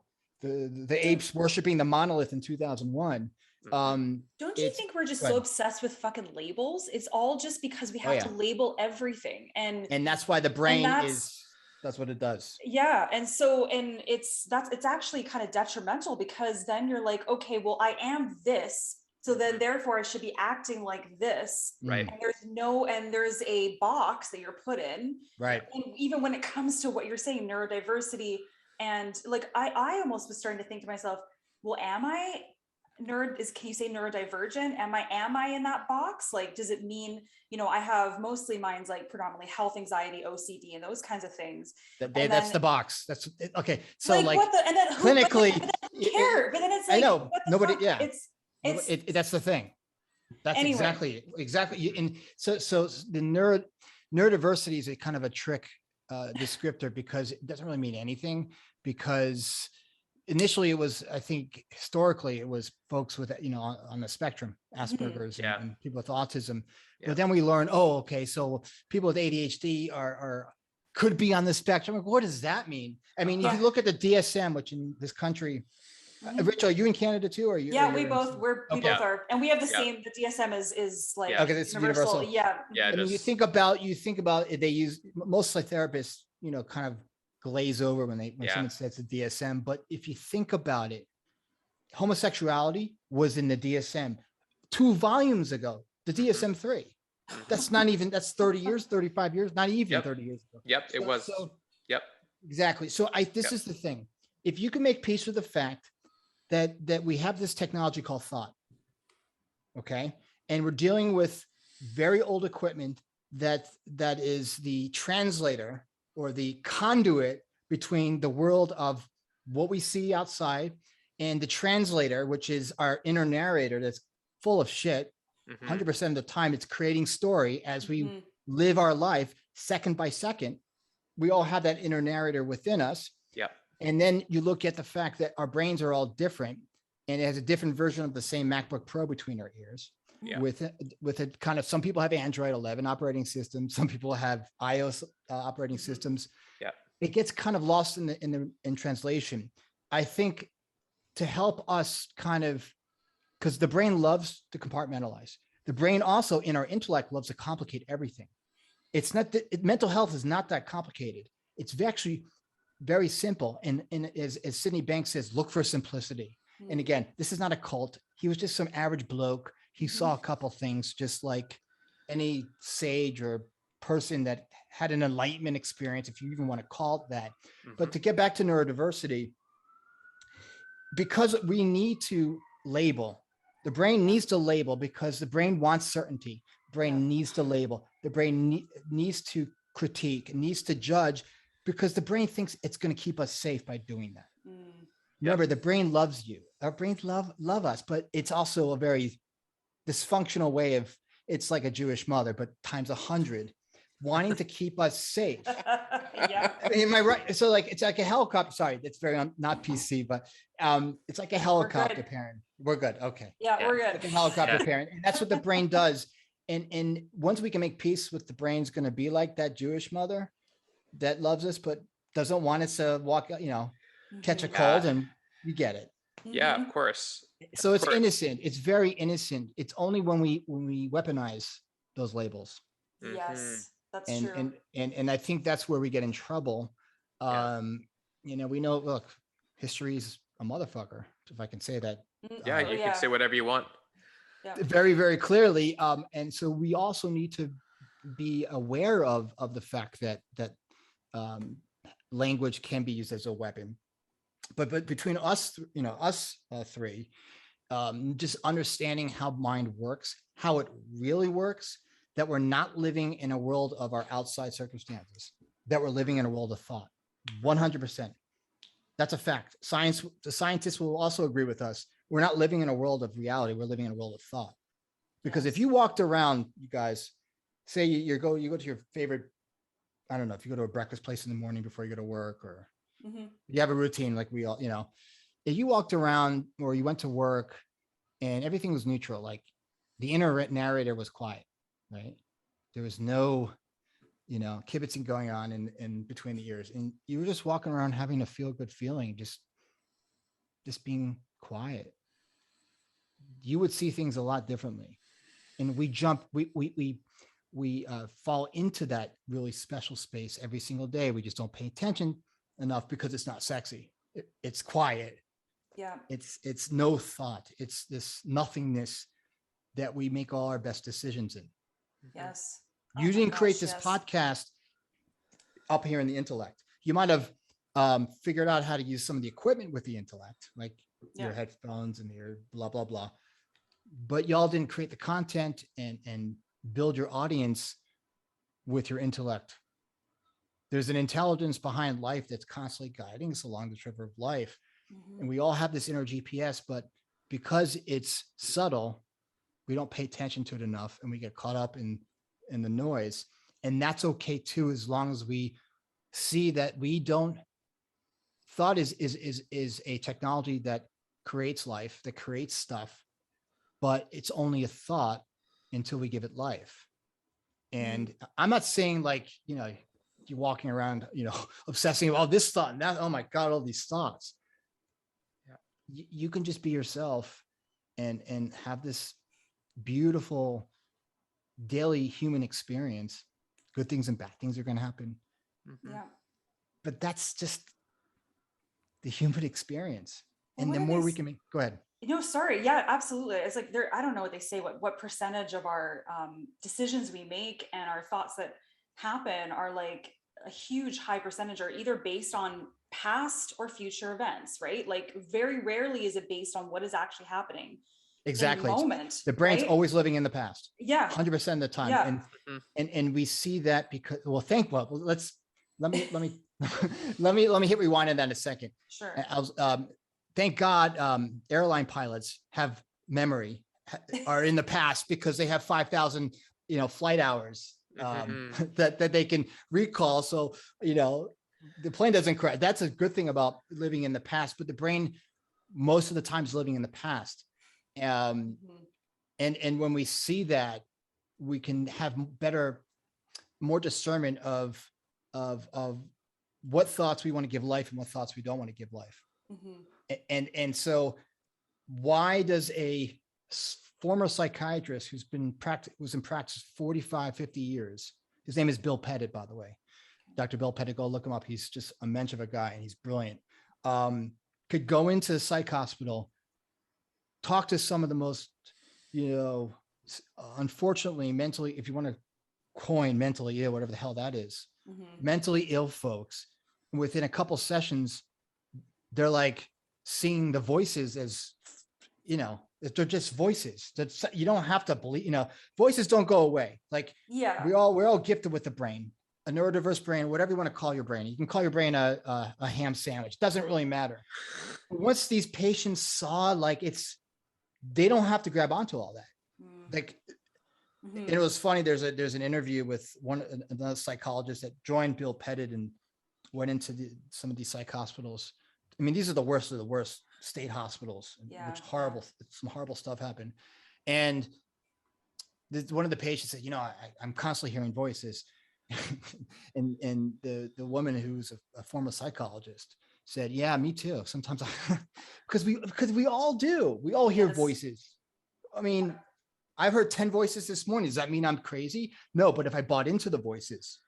apes worshiping the monolith in 2001.
Don't you think we're just so obsessed with fucking labels? It's all just because we have to label everything, and
that's why the brain that's what it does.
Yeah. And so, it's actually kind of detrimental, because then you're like, okay, well, I am this, so then therefore I should be acting like this.
Right.
And there's a box that you're put in.
Right.
And even when it comes to what you're saying, neurodiversity, and like, I almost was starting to think to myself, well, can you say neurodivergent? Am I in that box? Like, does it mean, I have mostly mine's like predominantly health, anxiety, OCD, and those kinds of things.
That's the box. That's okay. So like
what and then
clinically,
care. But then it's like,
I know nobody.
Fuck?
Yeah,
it's
that's the thing. That's
anyway.
exactly. And so the neurodiversity is a kind of a trick descriptor, because it doesn't really mean anything, because initially it was, I think historically it was folks with, on the spectrum, Asperger's and people with autism. But then we learned, so people with ADHD could be on the spectrum. Like, what does that mean? I mean, if you look at the DSM, which in this country, Rich, are you in Canada too? Or are you?
Yeah, we both are, and we have the same. The DSM is like
it's universal.
Yeah.
Yeah.
I mean, you think about it, they use, mostly therapists, kind of glaze over when someone says the DSM. But if you think about it, homosexuality was in the DSM 2 volumes ago, the DSM-3. That's not even, that's 30 years, 35 years, not even
Yep.
30 years ago.
Yep. It was. Yep.
Exactly. So this
Yep.
is the thing. If you can make peace with the fact that we have this technology called thought, okay, and we're dealing with very old equipment that is the translator or the conduit between the world of what we see outside and the translator, which is our inner narrator that's full of shit. 100% of the time it's creating story as we live our life second by second. We all have that inner narrator within us.
Yeah.
And then you look at the fact that our brains are all different, and it has a different version of the same MacBook Pro between our ears.
Yeah.
With a kind of, some people have Android 11 operating system, some people have iOS operating systems.
Yeah.
It gets kind of lost in translation. I think to help us kind of, because the brain loves to compartmentalize. The brain also in our intellect loves to complicate everything. It's not that mental health is not that complicated. It's actually very simple. And as Sydney Banks says, look for simplicity. And again, this is not a cult. He was just some average bloke. He saw a couple things, just like any sage or person that had an enlightenment experience, if you even want to call it that. But to get back to neurodiversity, because we need to label, the brain needs to label because the brain wants certainty. The brain needs to label. The brain needs to critique, needs to judge, because the brain thinks it's going to keep us safe by doing that. Remember, the brain loves you. Our brains love us, but it's also a very dysfunctional way of, it's like a Jewish mother, but times 100, wanting to keep us safe.
Yeah.
I mean, am I right? So like, it's like a helicopter. Sorry, it's very not PC, but it's like a helicopter parent. We're good. Okay.
Yeah, we're good.
Like a helicopter parent. And that's what the brain does. And once we can make peace with the brain's going to be like that Jewish mother that loves us, but doesn't want us to walk, catch a cold, and you get it.
Yeah, of course.
So it's innocent. It's very innocent. It's only when we weaponize those labels.
Yes, that's true.
And I think that's where we get in trouble. We know, look, history's a motherfucker, if I can say that.
Yeah, you can say whatever you want.
Very, very clearly. And so we also need to be aware of the fact that language can be used as a weapon. But between us, us three, just understanding how mind works, how it really works, that we're not living in a world of our outside circumstances, that we're living in a world of thought. 100%. That's a fact. The scientists will also agree with us. We're not living in a world of reality. We're living in a world of thought. Because if you walked around, you guys, say you go to your favorite, I don't know, if you go to a breakfast place in the morning before you go to work, or you have a routine like we all, if you walked around or you went to work and everything was neutral, like the inner narrator was quiet, right? There was no, kibitzing going on in between the ears, and you were just walking around having a feel good feeling, just being quiet. You would see things a lot differently. And we fall into that really special space every single day. We just don't pay attention enough because it's not sexy. It's quiet.
Yeah.
It's no thought. It's this nothingness that we make all our best decisions in.
Yes.
You didn't create this podcast up here in the intellect. You might have figured out how to use some of the equipment with the intellect, like your headphones and your blah, blah, blah. But y'all didn't create the content and build your audience with your intellect. There's an intelligence behind life that's constantly guiding us along the river of life. And we all have this inner GPS, but because it's subtle, we don't pay attention to it enough, and we get caught up in the noise. And that's okay too, as long as we see that we don't. Thought is a technology that creates life, that creates stuff, but it's only a thought until we give it life. And I'm not saying like, you're walking around, obsessing about this thought and that, oh my God, all these thoughts. You can just be yourself and have this beautiful daily human experience. Good things and bad things are going to happen.
Yeah.
But that's just the human experience. And the more we can make, go ahead.
No, sorry. Yeah, absolutely. It's like I don't know what they say, what percentage of our decisions we make and our thoughts that happen are like a huge high percentage are either based on past or future events, right? Like very rarely is it based on what is actually happening in the
Exactly.
moment.
The brain's
right?
always living in the past.
Yeah.
100% of the time.
Yeah.
And we see that because, let me let me hit rewind on that in a second.
Sure.
Thank God airline pilots have memory, are in the past, because they have 5,000 flight hours that they can recall. So the plane doesn't crash. That's a good thing about living in the past, but the brain most of the time is living in the past. And when we see that, we can have more discernment of what thoughts we want to give life and what thoughts we don't want to give life. And so why does a former psychiatrist who's in practice 45, 50 years, his name is Bill Pettit, by the way, Dr. Bill Pettit, go look him up. He's just a mensch of a guy and he's brilliant. Could go into a psych hospital, talk to some of the most, unfortunately, mentally, if you want to coin mentally ill, whatever the hell that is, mentally ill folks. And within a couple sessions, they're like seeing the voices as, they're just voices. That's, you don't have to believe, voices don't go away. Like,
yeah,
we're all gifted with the brain, a neurodiverse brain, whatever you want to call your brain. You can call your brain a ham sandwich. Doesn't really matter. Once these patients saw, like, they don't have to grab onto all that. Like, and it was funny. There's an interview with another psychologist that joined Bill Pettit and went into some of these psych hospitals. I mean, these are the worst of the worst state hospitals, which some horrible stuff happened. And one of the patients said, I'm constantly hearing voices. and the woman who's a former psychologist said, yeah, me too. Sometimes because we all do. We all hear voices. I mean, I've heard 10 voices this morning. Does that mean I'm crazy? No, but if I bought into the voices,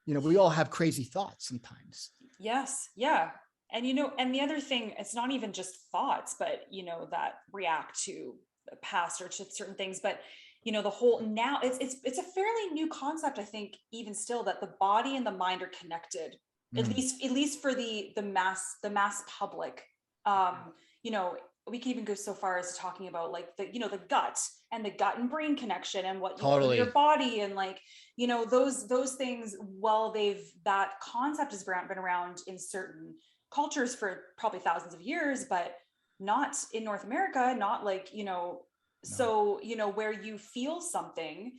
we all have crazy thoughts sometimes.
Yes. Yeah. And, and the other thing, it's not even just thoughts, but, that react to the past or to certain things, but, the whole, now it's a fairly new concept, I think, even still, that the body and the mind are connected, at least for the mass public. We can even go so far as talking about like the gut and the gut and brain connection and what you put in your body and like, those things. Well, that concept has been around in certain cultures for probably thousands of years, but not in North America, not like, so, where you feel something,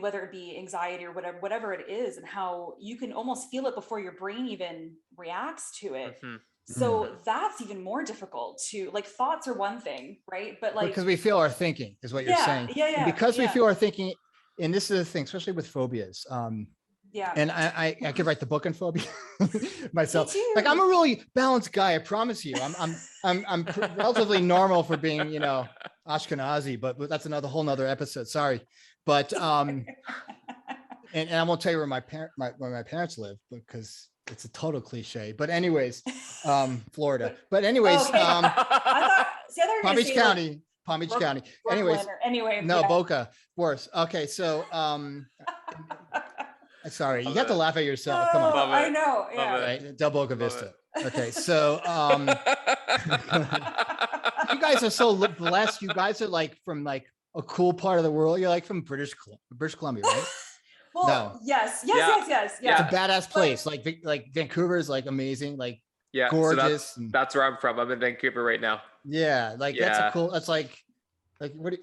whether it be anxiety or whatever it is, and how you can almost feel it before your brain even reacts to it. So that's even more difficult to, like, thoughts are one thing, right? But like,
because we feel our thinking is what you're saying.
Yeah.
And because we feel our thinking, and this is the thing, especially with phobias. And I could write the book on phobia myself. Like, I'm a really balanced guy. I promise you. I'm relatively normal for being, Ashkenazi, but that's whole nother episode. Sorry. But, and I won't tell you where my parents live because it's a total cliche, but anyways, Florida, but anyways, Palm Beach County. Anyways, no, Boca, worse. Okay. So, sorry, you have to laugh at yourself. Come on.
I know. Yeah.
Right? Del Boca Vista. Okay. So, you guys are so blessed. You guys are like from like a cool part of the world. You're like from British Columbia, right?
Well, no. Yes. It's
a badass place. Like Vancouver is like amazing, like gorgeous.
So that's where I'm from. I'm in Vancouver right now.
Yeah, that's a cool. That's like what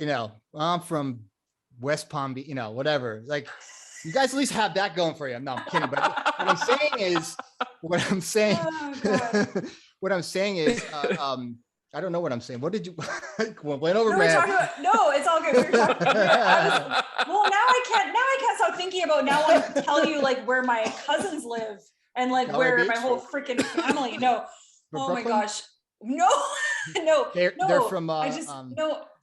I'm from West Palm Beach, whatever. Like, you guys at least have that going for you. No, I'm kidding. But what I'm saying is, I don't know what I'm saying. What did you went over, man?
No, it's all good. Now I can't stop thinking about now. I tell you like where my cousins live and like where my whole freaking family. No, oh my gosh, no.
They're from.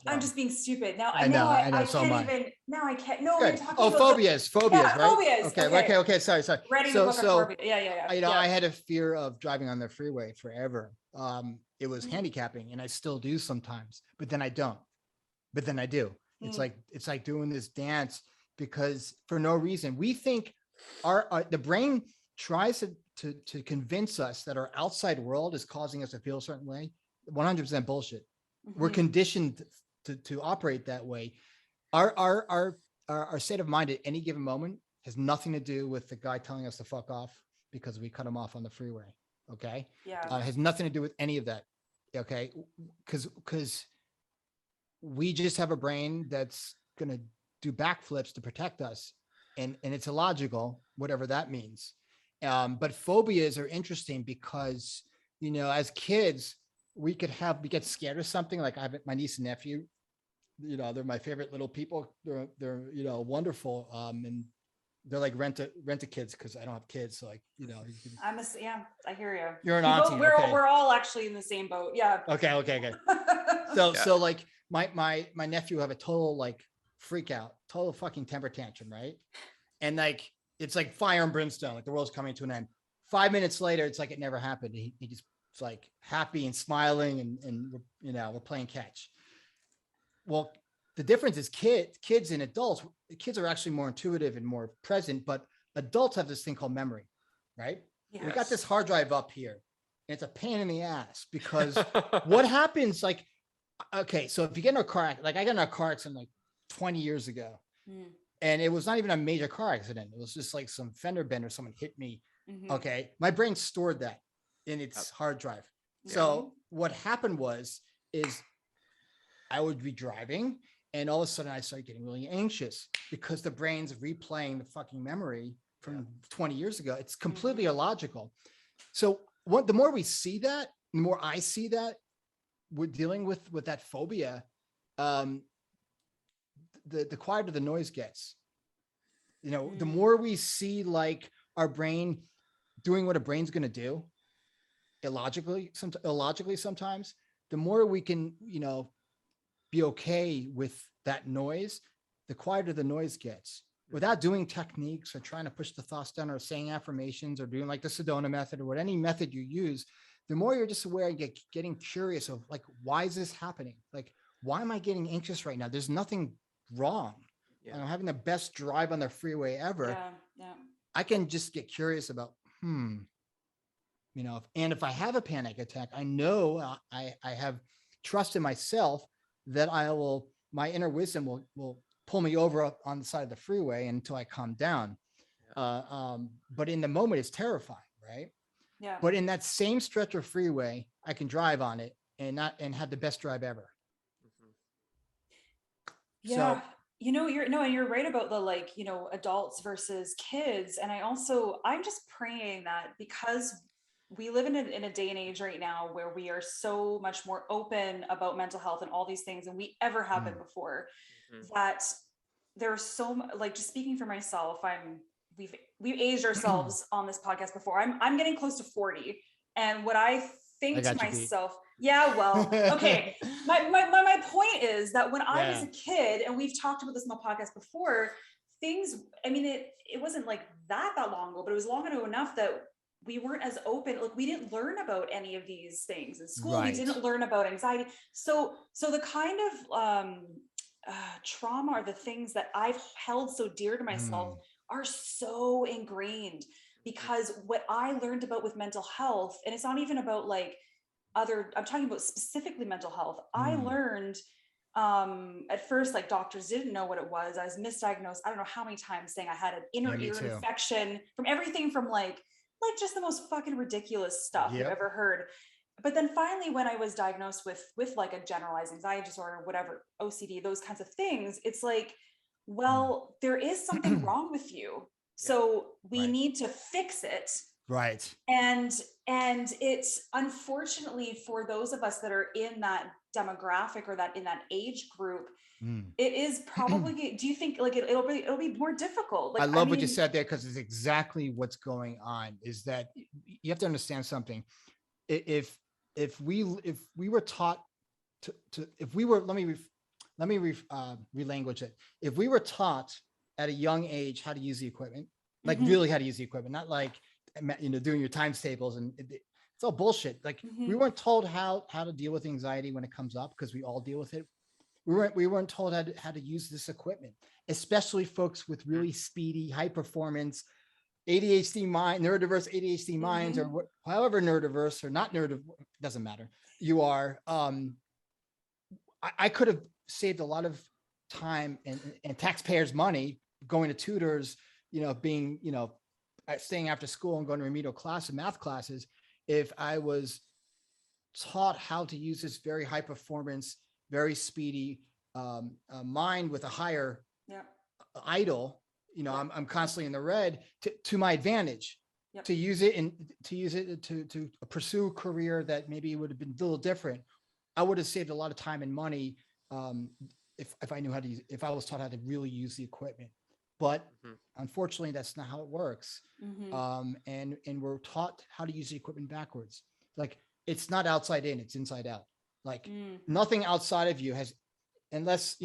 I'm just being stupid now.
I know.
I
so
can't even. Now I can't. No,
we're talking about phobias, right?
Phobias.
Okay. Sorry.
So,
I had a fear of driving on the freeway forever. it was handicapping, and I still do sometimes, but then I don't, but then I do. It's like doing this dance because for no reason. We think the brain tries to convince us that our outside world is causing us to feel a certain way. 100% bullshit. We're conditioned to operate that way. Our state of mind at any given moment has nothing to do with the guy telling us to fuck off because we cut him off on the freeway. Okay.
Yeah.
It has nothing to do with any of that. Okay. Because we just have a brain that's going to do backflips to protect us. And it's illogical, whatever that means. But phobias are interesting because, as kids, we get scared of something. Like I have my niece and nephew, they're my favorite little people. They're wonderful. And they're like rent a kids because I don't have kids. So like,
I hear you.
You're an auntie.
We're all actually in the same boat. Yeah.
Okay. So like my nephew have a total like freak out, total fucking temper tantrum, right? And like it's like fire and brimstone, like the world's coming to an end. 5 minutes later, it's like it never happened. He just it's like happy and smiling and we're playing catch. Well, the difference is kids and adults. Kids are actually more intuitive and more present, but adults have this thing called memory, right? Yes. We got this hard drive up here, and it's a pain in the ass because what happens? Like, okay, so if you get in a car, like I got in a car accident like 20 years ago, and it was not even a major car accident. It was just like some fender bender. Someone hit me. Okay, my brain stored that in its hard drive. Yeah. So what happened is I would be driving, and all of a sudden I started getting really anxious because the brain's replaying the fucking memory from 20 years ago. It's completely illogical. So the more we see that, the more I see that we're dealing with that phobia, the quieter the noise gets. The more we see like our brain doing what a brain's going to do, illogically sometimes, the more we can, be okay with that noise, the quieter the noise gets. Without doing techniques or trying to push the thoughts down or saying affirmations or doing like the Sedona method or any method you use, the more you're just aware and getting curious of like, why is this happening? Like, why am I getting anxious right now? There's nothing wrong. Yeah. I'm having the best drive on the freeway ever.
Yeah.
I can just get curious about, and if I have a panic attack, I know I have trust in myself that my inner wisdom will pull me over up on the side of the freeway until I calm down. Yeah. But in the moment, it's terrifying, right?
Yeah.
But in that same stretch of freeway, I can drive on it and have the best drive ever.
Yeah. So, you're right about the adults versus kids. And I'm just praying that because we live in a day and age right now where we are so much more open about mental health and all these things than we ever have been before, that there's so much, like, just speaking for myself, we've aged ourselves on this podcast before. I'm getting close to 40. And what I think to myself, okay. My point is that when I was a kid, and we've talked about this in the podcast before, it wasn't like that long ago, but it was long ago enough that we weren't as open. Like, we didn't learn about any of these things in school. Right. We didn't learn about anxiety. So the kind of trauma or the things that I've held so dear to myself are so ingrained, because what I learned about with mental health, and it's not even about like I'm talking about specifically mental health. I learned at first, like, doctors didn't know what it was. I was misdiagnosed. I don't know how many times, saying I had an inner ear infection, from everything from like just the most fucking ridiculous stuff you've ever heard. But then finally, when I was diagnosed with like a generalized anxiety disorder, whatever, OCD, those kinds of things, it's like, well, there is something wrong with you. So we need to fix it.
Right.
And it's, unfortunately, for those of us that are in that demographic or that in that age group, it is probably, do you think like it'll be more difficult? Like,
I love what you said there, because it's exactly what's going on. Is that you have to understand something. If we were taught let me relanguage it. If we were taught at a young age how to use the equipment, like really how to use the equipment, not like, doing your times tables and it's all bullshit. Like
Mhm.
we weren't told how to deal with anxiety when it comes up, because we all deal with it. We weren't told how to use this equipment, especially folks with really speedy, high performance ADHD mind, neurodiverse ADHD minds, or however neurodiverse or not neurodiverse, doesn't matter. You are. I could have saved a lot of time and taxpayers' money going to tutors, being, staying after school and going to remedial class and math classes, if I was taught how to use this very high performance, very speedy mind with a higher idle. I'm constantly in the red to my advantage. To use it to pursue a career that maybe would have been a little different. I would have saved a lot of time and money if I knew how to use, if I was taught how to really use the equipment. But unfortunately, that's not how it works. And we're taught how to use the equipment backwards. Like it's not outside in, it's inside out. Like nothing outside of you has, unless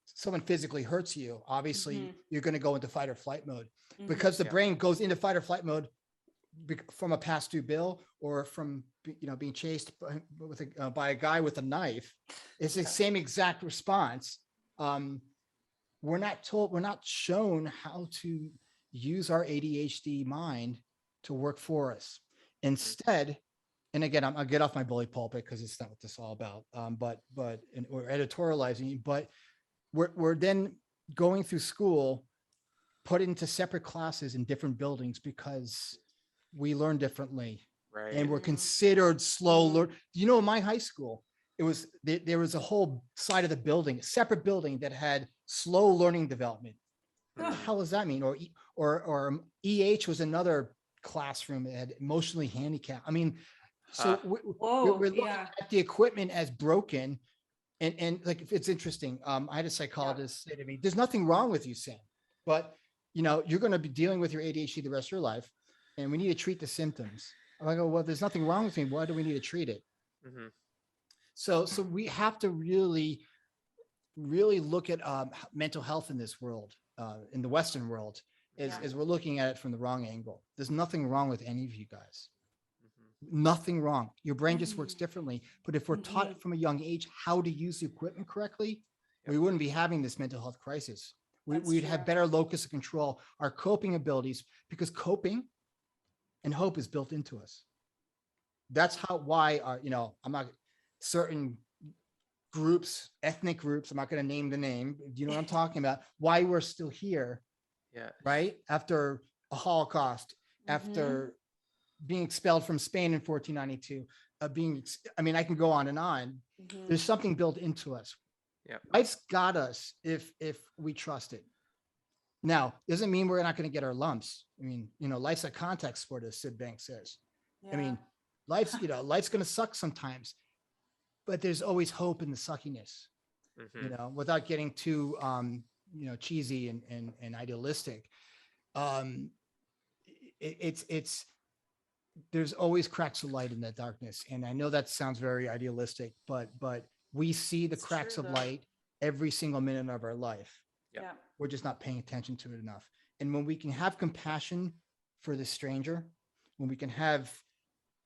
someone physically hurts you, obviously you're going to go into fight or flight mode, because the brain goes into fight or flight mode from a past due bill, or from being chased by a guy with a knife. It's the same exact response. We're not shown how to use our ADHD mind to work for us. Instead, and again, I'll get off my bully pulpit because it's not what this is all about. But we're editorializing, but we're then going through school, put into separate classes in different buildings because we learn differently, right? And we're considered slow learn. In my high school, there was a whole side of the building, a separate building that had slow learning development. What the hell does that mean? Or EH was another classroom that had emotionally handicapped. I mean, so we're looking at the equipment as broken. And like, it's interesting. I had a psychologist say to me, there's nothing wrong with you, Sam, but you're going to be dealing with your ADHD the rest of your life, and we need to treat the symptoms. I go, well, there's nothing wrong with me. Why do we need to treat it? So we have to really, really look at mental health in this world, in the Western world, as we're looking at it from the wrong angle. There's nothing wrong with any of you guys. Nothing wrong. Your brain just works differently. But if we're taught from a young age how to use the equipment correctly, we wouldn't be having this mental health crisis. We'd have better locus of control, our coping abilities, because coping and hope is built into us. That's why I'm not certain groups, ethnic groups, I'm not going to name the name. Do you know what I'm talking about? Why we're still here, right? After a Holocaust, after being expelled from Spain in 1492, I can go on and on. There's something built into us. Life's got us if we trust it. Now, doesn't mean we're not going to get our lumps. I mean, life's a contact sport, as Sid Banks says. I mean, life's going to suck sometimes, but there's always hope in the suckiness, without getting too, cheesy and idealistic. There's always cracks of light in that darkness. And I know that sounds very idealistic, but we see the cracks of light every single minute of our life. We're just not paying attention to it enough. And when we can have compassion for the stranger, when we can have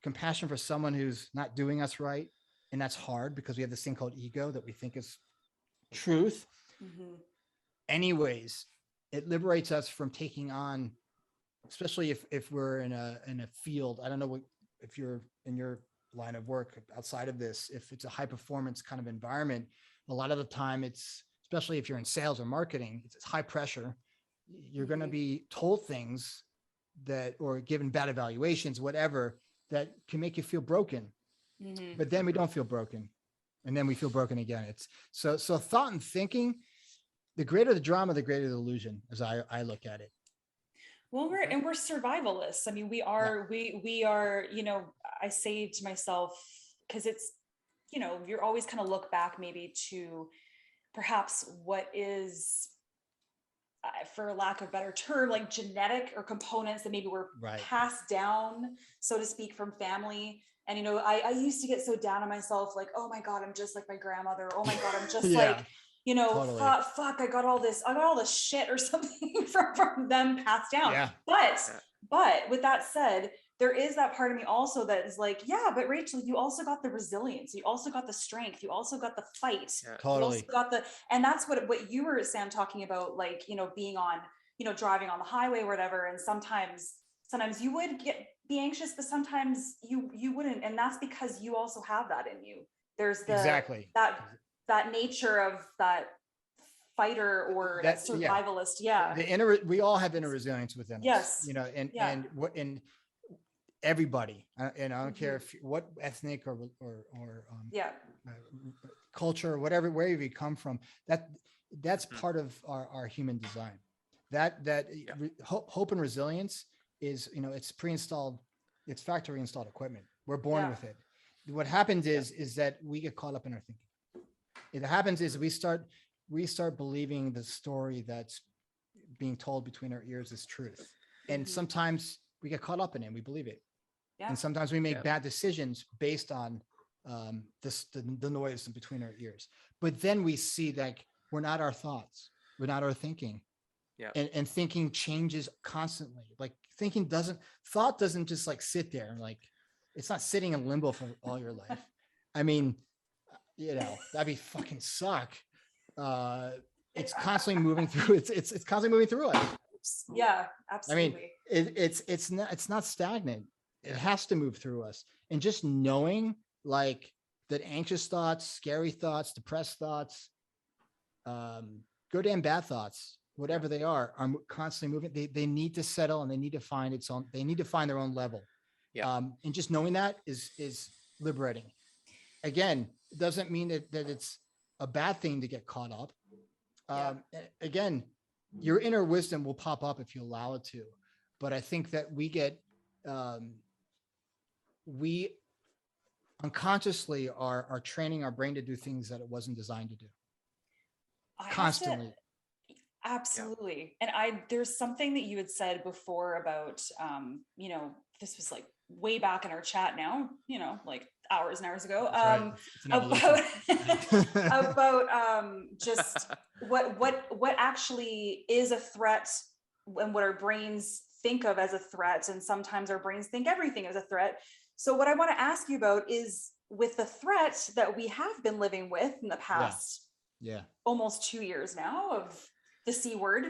compassion for someone who's not doing us right, and that's hard because we have this thing called ego that we think is truth. Anyways, it liberates us from taking on, especially if we're in a field. I don't know if you're in your line of work outside of this, if it's a high performance kind of environment, a lot of the time it's, especially if you're in sales or marketing, it's high pressure. You're going to be told things or given bad evaluations, whatever, that can make you feel broken. But then we don't feel broken. And then we feel broken again. It's so thought and thinking, the greater the drama, the greater the illusion, as I look at it.
Well, we're survivalists. I mean, we are, I say to myself, because it's, you're always kind of look back maybe to perhaps what is, for lack of a better term, like genetic or components that maybe were passed down, so to speak, from family. And, I used to get so down on myself, like, oh my God, I'm just like my grandmother. Oh my God, I'm just like, totally. fuck, I got all this shit or something from them passed down. But with that said, there is that part of me also that is like, yeah, but Rachel, you also got the resilience, you also got the strength, you also got the fight,
Totally.
you also got the, and that's what you were, Sam, talking about, like, you know, being on, you know, driving on the highway or whatever, and sometimes you would be anxious, but sometimes you wouldn't, and that's because you also have that in you. There's
Exactly.
that nature of that fighter or that survivalist. Yeah.
We all have inner resilience within us.
Yes.
You know, and everybody, and I don't care if what ethnic or culture or wherever you come from, that's part of our human design. Hope and resilience is, you know, it's pre-installed, it's factory installed equipment. We're born with it. What happens is that we get caught up in our thinking. It happens is we start believing the story that's being told between our ears is truth. And sometimes we get caught up in it and we believe it. And sometimes we make bad decisions based on the noise in between our ears. But then we see that we're not our thoughts, we're not our thinking. And thinking changes constantly. Like thought doesn't just like sit there and like, it's not sitting in limbo for all your life. I mean, you know, that'd be fucking suck. It's constantly moving through. It's constantly moving through us.
Yeah, absolutely.
I mean, it's not stagnant. It has to move through us. And just knowing like that anxious thoughts, scary thoughts, depressed thoughts, good and bad thoughts, whatever they are constantly moving. They need to settle and they need to find their own level. And just knowing that is liberating. Again, it doesn't mean that it's a bad thing to get caught up. Again, your inner wisdom will pop up if you allow it to. But I think that we unconsciously are training our brain to do things that it wasn't designed to do. Constantly.
Absolutely. And there's something that you had said before about, you know, this was like way back in our chat now, you know, like hours and hours ago, about just what actually is a threat and what our brains think of as a threat. And sometimes our brains think everything is a threat. So what I want to ask you about is with the threat that we have been living with in the past, almost 2 years now of the C word.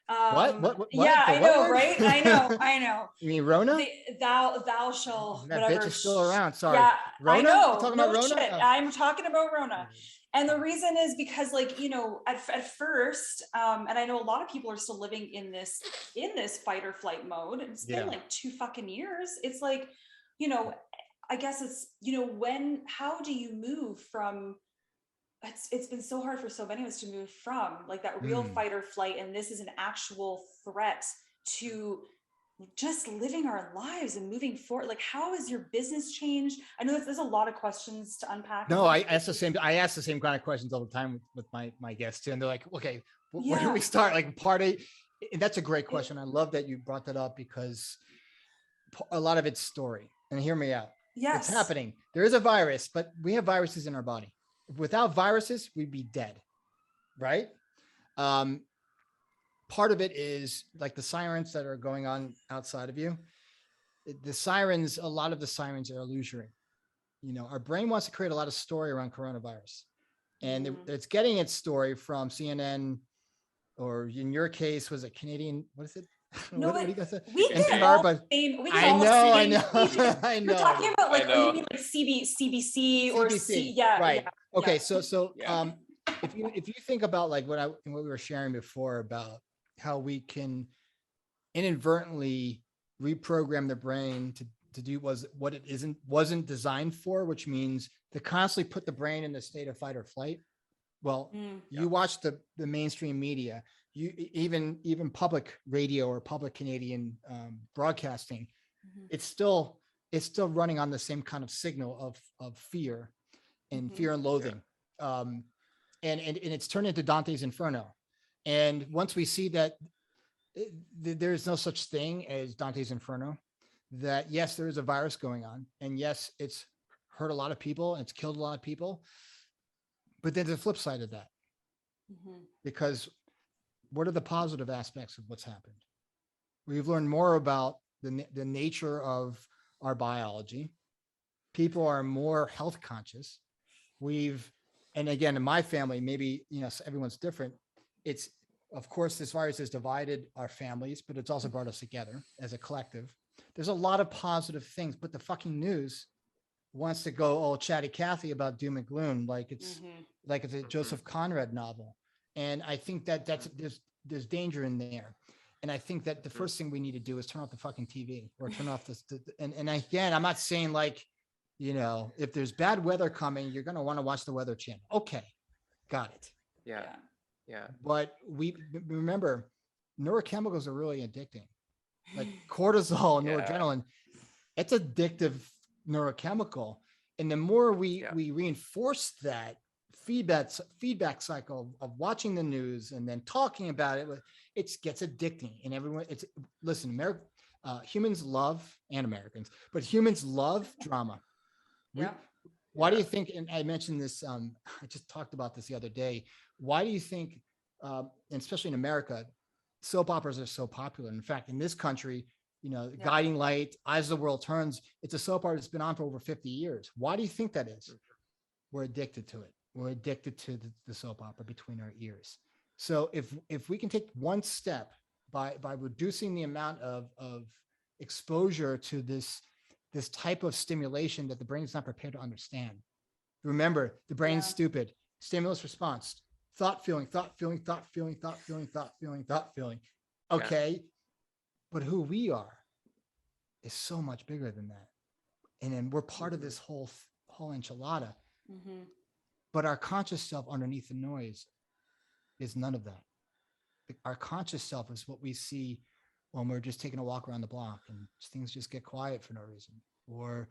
What?
Yeah, I know, right? I know.
You mean Rona?
Thou shall,
that
whatever.
bitch is still around. Sorry.
Yeah,
Rona?
I know.
You're talking about Rona?
Shit.
Oh.
I'm talking about Rona. And the reason is because, like, you know, at first, and I know a lot of people are still living in this fight or flight mode. It's been like 2 fucking years. It's like, you know, I guess it's, you know, how do you move from, it's been so hard for so many of us to move from like that real fight or flight, and this is an actual threat, to just living our lives and moving forward. Like, how has your business changed? I know there's a lot of questions to unpack.
No, I ask the same kind of questions all the time with my guests too, and they're like, okay, where do we start? Like part A, and that's a great question. I love that you brought that up because a lot of it's story. And hear me out. Yes, it's happening. There is a virus, but we have viruses in our body. Without viruses, we'd be dead, right? Part of it is like the sirens that are going on outside of you. A lot of the sirens are illusory. You know, our brain wants to create a lot of story around coronavirus, and it's getting its story from CNN, or in your case, was it Canadian? What is it?
No,
what do you guys say?
We can all same.
I know. I know.
You're talking about like, you mean like CBC or
right. Okay, so if you think about like what we were sharing before about how we can inadvertently reprogram the brain to do what it wasn't designed for, which means to constantly put the brain in a state of fight or flight. Well, you watch the mainstream media, you even public radio or public Canadian broadcasting, it's still running on the same kind of signal of fear and fear and loathing. And it's turned into Dante's Inferno. And once we see that there's no such thing as Dante's Inferno, that yes, there is a virus going on, and yes, it's hurt a lot of people, and it's killed a lot of people, but there's a flip side of that. Because what are the positive aspects of what's happened? We've learned more about the nature of our biology. People are more health conscious. And again, in my family, maybe, everyone's different. It's, of course, this virus has divided our families, but it's also brought us together as a collective. There's a lot of positive things, but the fucking news wants to go all chatty Cathy about doom and gloom, like it's a Joseph Conrad novel. And I think that there's danger in there. And I think that the first thing we need to do is turn off the fucking TV or turn off this. And again, I'm not saying like, if there's bad weather coming, you're going to want to watch the Weather Channel. Okay. Got it.
Yeah.
But we remember neurochemicals are really addicting. Like cortisol and noradrenaline, it's addictive neurochemical. And the more we reinforce that feedback cycle of watching the news and then talking about it, it gets addicting. And everyone, humans love, and Americans, but humans love drama. Why do you think, and I mentioned this, I just talked about this the other day. Why do you think, and especially in America, soap operas are so popular? In fact, in this country, Guiding Light, Eyes of the World Turns, it's a soap opera that's been on for over 50 years. Why do you think that is? We're addicted to it. We're addicted to the soap opera between our ears. So if we can take one step by reducing the amount of exposure to this type of stimulation that the brain is not prepared to understand. Remember, the brain's stupid. Stimulus response, thought, feeling. Okay. But who we are is so much bigger than that. And then we're part of this whole enchilada. But our conscious self underneath the noise is none of that. Our conscious self is what we see when we're just taking a walk around the block and things just get quiet for no reason. Or,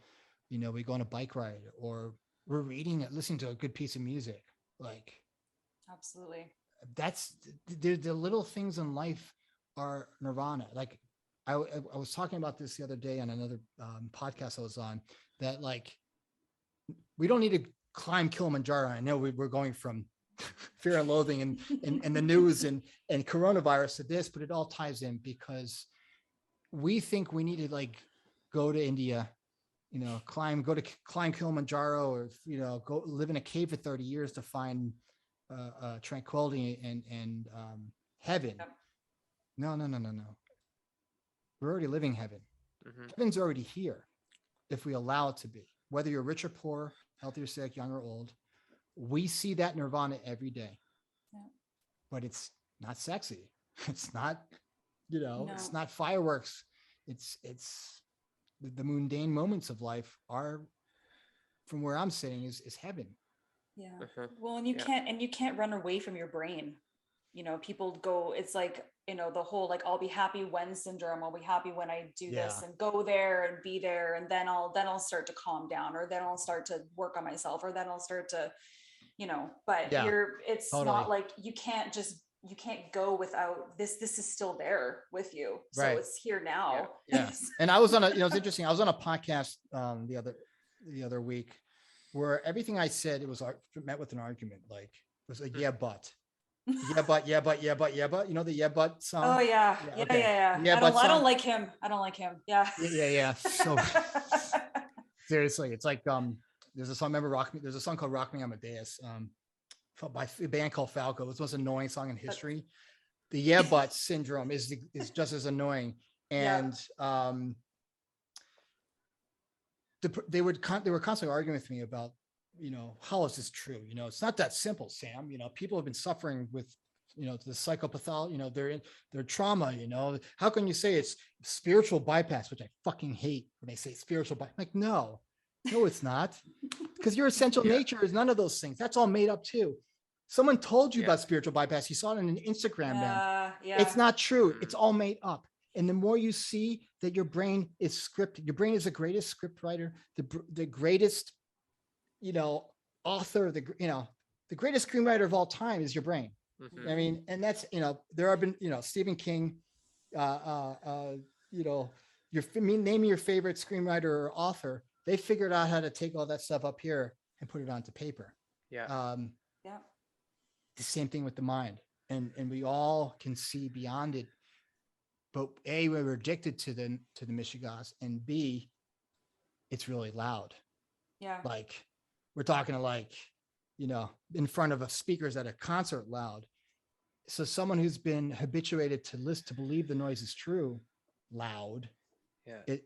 we go on a bike ride, or we're listening to a good piece of music. Like,
absolutely.
That's the little things in life are nirvana. Like I was talking about this the other day on another podcast I was on, that like, we don't need to climb Kilimanjaro. I know we're going from Fear and Loathing and the news and coronavirus to this, but it all ties in because we think we need to like go to India, climb Kilimanjaro, or go live in a cave for 30 years to find tranquility and heaven. No. We're already living heaven. Heaven's already here if we allow it to be. Whether you're rich or poor, healthy or sick, young or old, we see that nirvana every day. But it's not sexy. It's not, it's not fireworks. It's the mundane moments of life are, from where I'm sitting, is heaven.
Well, and you can't run away from your brain. People go, it's like, the whole, like, I'll be happy when syndrome. I'll be happy when I do this and go there and be there. And then I'll start to calm down, or then I'll start to work on myself, or then I'll start to, but it's totally not like you can't go without this. This is still there with you. So it's here now.
And I was on it's interesting. I was on a podcast the other week where everything I said, it was met with an argument. Like, it was like, but. But the song.
Oh yeah. I don't like him.
So seriously, it's like there's a song. Remember there's a song called Rock Me Amadeus by a band called Falco. It's the most annoying song in history. The but syndrome is just as annoying. And they were constantly arguing with me about, how is this true? It's not that simple, Sam. People have been suffering with, the psychopathology, their trauma, how can you say it's spiritual bypass, which I fucking hate when they say spiritual bypass. Like, no, it's not, because your essential nature is none of those things. That's all made up too. Someone told you about spiritual bypass. You saw it on an Instagram. It's not true. It's all made up. And the more you see that your brain is scripted, your brain is the greatest script writer, the greatest, author, the greatest screenwriter of all time is your brain. I mean, and that's, there have been, Stephen King, naming your favorite screenwriter or author, they figured out how to take all that stuff up here and put it onto paper. The same thing with the mind. And we all can see beyond it. But A, we're addicted to the mishigas, and B, it's really loud.
Yeah.
Like we're talking to like, in front of speakers at a concert loud. So someone who's been habituated to listen, to believe the noise is true, loud.
Yeah.
It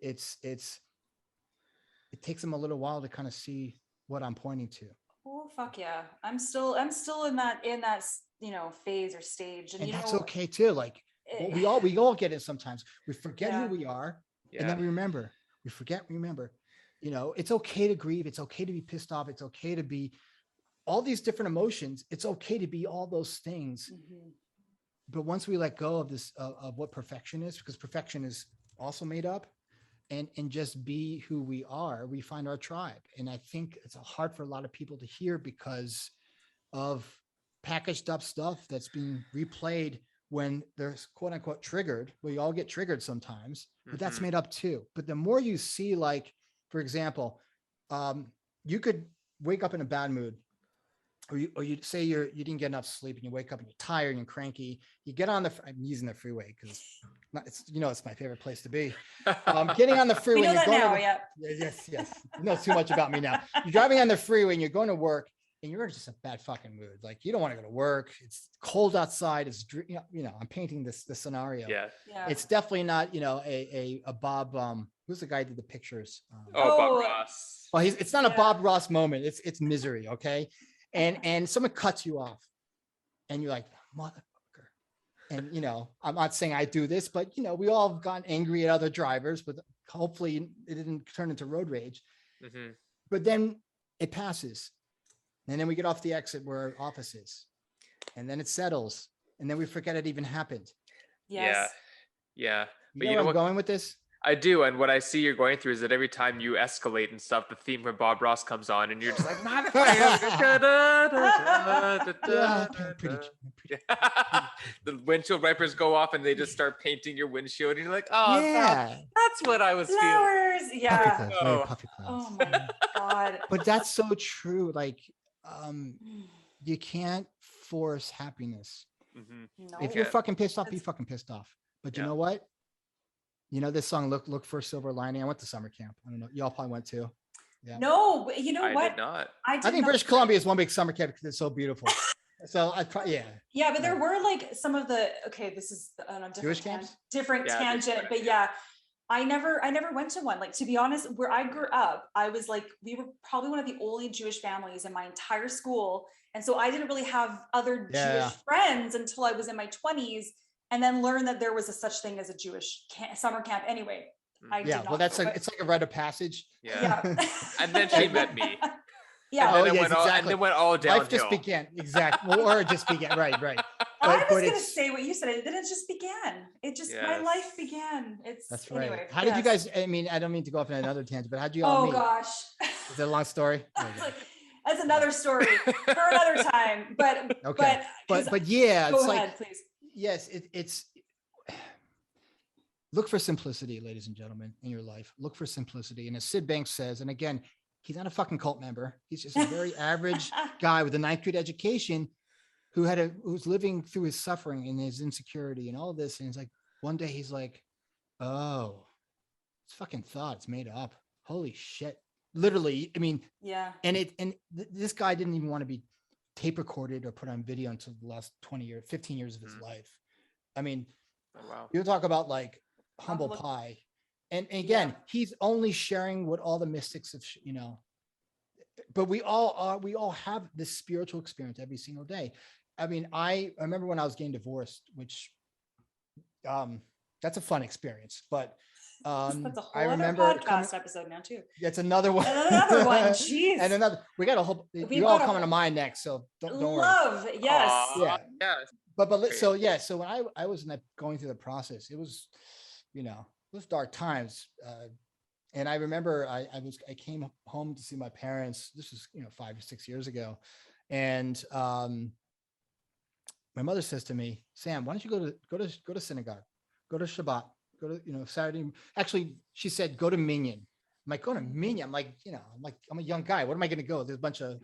takes them a little while to kind of see what I'm pointing to.
Oh, fuck yeah. I'm still in that, phase or stage.
And that's okay too. Like we all get it sometimes. We forget who we are.
Yeah.
And then we remember. We forget, we remember. It's okay to grieve. It's okay to be pissed off. It's okay to be all these different emotions. It's okay to be all those things.
Mm-hmm.
But once we let go of this, of what perfection is, because perfection is also made up, and just be who we are, we find our tribe. And I think it's hard for a lot of people to hear because of packaged up stuff that's being replayed when they're quote unquote triggered. We all get triggered sometimes, but that's made up too. But the more you see, like, for example, you could wake up in a bad mood, or you say you didn't get enough sleep and you wake up and you're tired and you're cranky. You get on I'm using the freeway because it's my favorite place to be. Getting on the freeway.
We know that now, yeah.
Yes. You know too much about me now. You're driving on the freeway and you're going to work and you're in just a bad fucking mood. Like you don't want to go to work. It's cold outside. It's I'm painting this scenario.
Yeah.
It's definitely not a Bob. Who's the guy who did the pictures?
Bob Ross.
Well, it's not a Bob Ross moment. It's misery. Okay. And someone cuts you off and you're like, motherfucker. And, I'm not saying I do this, but, we all have gotten angry at other drivers, but hopefully it didn't turn into road rage.
Mm-hmm.
But then it passes. And then we get off the exit where our office is. And then it settles. And then we forget it even happened.
Yes.
Yeah.
But
But
you know where I'm going with this?
I do. And what I see you're going through is that every time you escalate and stuff, the theme from Bob Ross comes on and you're just like, the windshield wipers go off and they just start painting your windshield. And you're like, oh,
yeah,
that's what I was
Flowers.
feeling.
Yeah.
Puffy clouds.
Oh my God.
But that's so true. Like, you can't force happiness.
Mm-hmm.
No.
If you're fucking pissed off, be fucking pissed off. But you know what? This song, look for a silver lining. I went to summer camp. I don't know. Y'all probably went too. Yeah.
No, but you know what?
I did not.
I
think British Columbia is one big summer camp because it's so beautiful. So I probably,
Yeah, but there were like some of the, this is
Jewish camps?
Different tangent, but I never went to one. Like, to be honest, where I grew up, I was like, we were probably one of the only Jewish families in my entire school. And so I didn't really have other Jewish friends until I was in my 20s. And then learn that there was a such thing as a Jewish summer camp. Anyway, I did not
it's like a rite of passage.
Yeah. And then she met me.
Yeah.
And then went all downhill.
Life just began. Exactly. Or it just began. Right.
I was going to say what you said. It didn't just began. It just, my life began.
That's right.
Anyway,
how did you guys, I don't mean to go off on another tangent, but how'd you all meet?
Oh gosh.
Is it a long story?
That's another story for another time. But,
okay. But yeah.
Go ahead, please.
Yes, it's look for simplicity, ladies and gentlemen, in your life. Look for simplicity. And as Sid Banks says, and again, he's not a fucking cult member. He's just a very average guy with a 9th grade education who's living through his suffering and his insecurity and all of this. And he's like, one day he's like, oh, it's fucking thought. It's made up. Holy shit. Literally.
Yeah.
And this guy didn't even want to be tape recorded or put on video until the last 15 years of his life.
Wow.
You talk about like humble pie. And again, he's only sharing what all the mystics of, but we all have this spiritual experience every single day. I remember when I was getting divorced, which, that's a fun experience, but
that's a whole
I remember
other podcast episode now too.
It's another one.
Another one. Jeez.
And we got a whole. You all coming to mind next, so don't worry.
Yes.
Yeah.
But so when I was going through the process, it was, it was dark times. And I remember I came home to see my parents. This was 5 or 6 years ago, and my mother says to me, "Sam, why don't you go to synagogue, go to Shabbat." Go to, Saturday. Actually, she said, go to Minyan. I'm like, go to Minyan. I'm like, I'm a young guy. What am I going to go? There's a bunch of,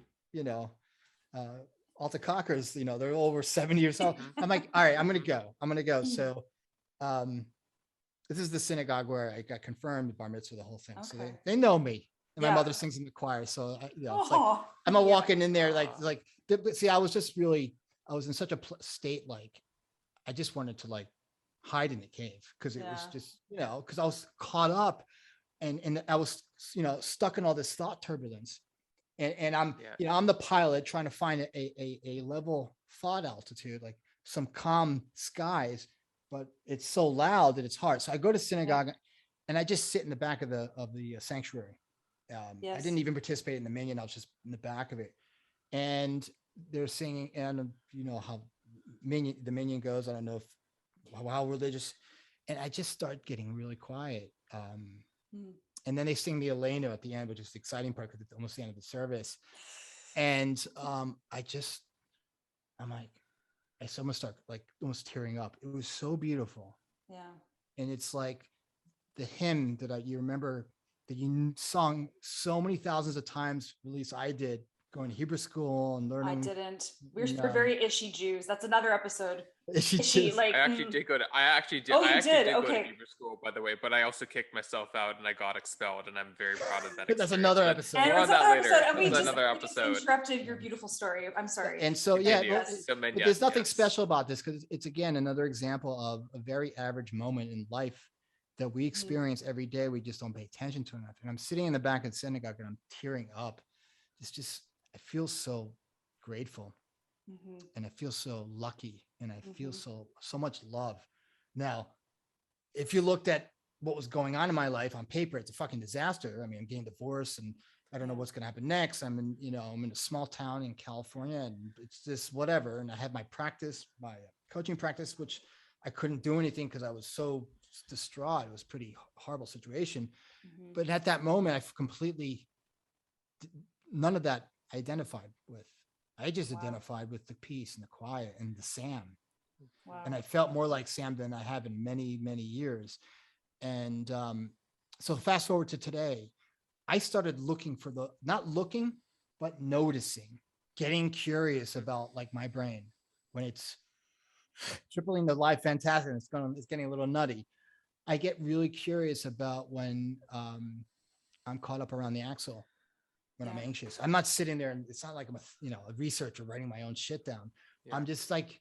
Alpaca's, they're over 70 years old. I'm like, all right, I'm going to go. So, this is the synagogue where I got confirmed, bar mitzvah, the whole thing. Okay. So they know me. and my
Yeah.
mother sings in the choir. So you know, it's like
Oh,
I'm a
yeah.
walking in there like. But see, I was in such a state like I just wanted to like hide in the cave because it was
Yeah.
just because I was caught up and I was stuck in all this thought turbulence. And I'm I'm the pilot trying to find a level thought altitude, like some calm skies, but it's so loud that it's hard. So I go to synagogue and I just sit in the back of the sanctuary. I
Yes.
didn't even participate in the minyan. I was just in the back of it. And they're singing, and you know how the minyan goes. I don't know how religious, and I just start getting really quiet. And then they sing the Elena at the end, which is the exciting part because it's almost the end of the service. And I'm like, I almost start like almost tearing up. It was so beautiful.
Yeah.
And it's like the hymn that you remember that you sung so many thousands of times, at least I did, going to Hebrew school and learning.
I didn't. We're very ishy Jews. That's another episode. Ishy,
like I actually did go to
Oh, you did?
go to Hebrew school, by the way, but I also kicked myself out and I got expelled, and I'm very proud of that.
That's another episode.
And
more
on that later.
That's another episode.
We just interrupted your beautiful story. I'm sorry.
And so but there's nothing special about this because it's again another example of a very average moment in life that we experience every day. We just don't pay attention to enough. And I'm sitting in the back of the synagogue and I'm tearing up. It's just I feel so grateful, and I feel so lucky, and I feel so much love. Now, if you looked at what was going on in my life on paper, it's a fucking disaster. I mean, I'm getting divorced, and I don't know what's going to happen next. I'm in a small town in California, and it's just whatever. And I had my practice, my coaching practice, which I couldn't do anything because I was so distraught. It was a pretty horrible situation. But at that moment, I completely none of that I identified with. I just identified with the peace and the quiet and the Sam. Wow. And I felt more like Sam than I have in many, many years. And so fast forward to today, I started looking for not looking, but noticing, getting curious about like my brain when it's tripling the life fantastic. It's getting a little nutty. I get really curious about when I'm caught up around the axle. When I'm anxious, I'm not sitting there, and it's not like I'm a researcher writing my own shit down. I'm just like,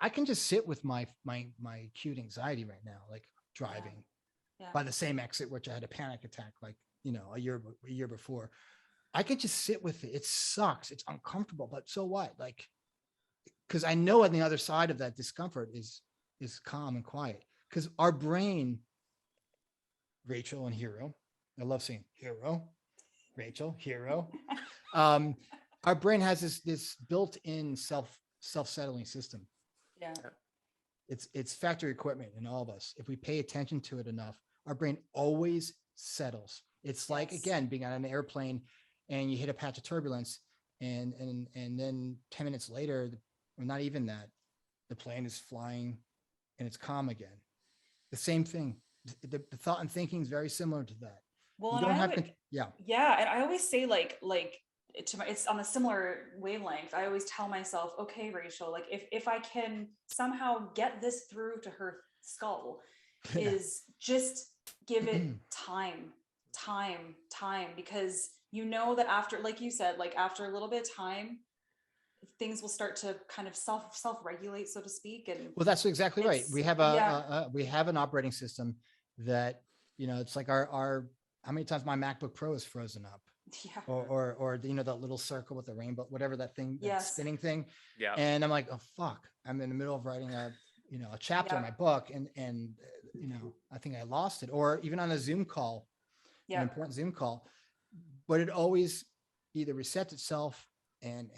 I can just sit with my acute anxiety right now, like driving by the same exit, which I had a panic attack, like, a year before. I could just sit with it. It sucks. It's uncomfortable, but so what? Like, because I know on the other side of that discomfort is calm and quiet. Because our brain, Rachel and Hero, I love saying Hero, Rachel, Hero. Our brain has this built-in self-settling system.
Yeah.
It's factory equipment in all of us. If we pay attention to it enough, our brain always settles. It's like, again, being on an airplane and you hit a patch of turbulence and then 10 minutes later, or not even that, the plane is flying and it's calm again. The same thing. The thought and thinking is very similar to that.
Well,
you don't have
yeah. And I always say like it's on a similar wavelength. I always tell myself, okay, Rachel, like if I can somehow get this through to her skull, is just give it time, because that after, like you said, like after a little bit of time, things will start to kind of self-regulate, so to speak. And
well, that's exactly right. We have we have an operating system that, it's like our how many times my MacBook Pro is frozen up, or that little circle with the rainbow, whatever that thing, that spinning thing. Yeah. And I'm like, oh fuck, I'm in the middle of writing a chapter in my book, and I think I lost it. Or even on a Zoom call, an important Zoom call, but it always either resets itself and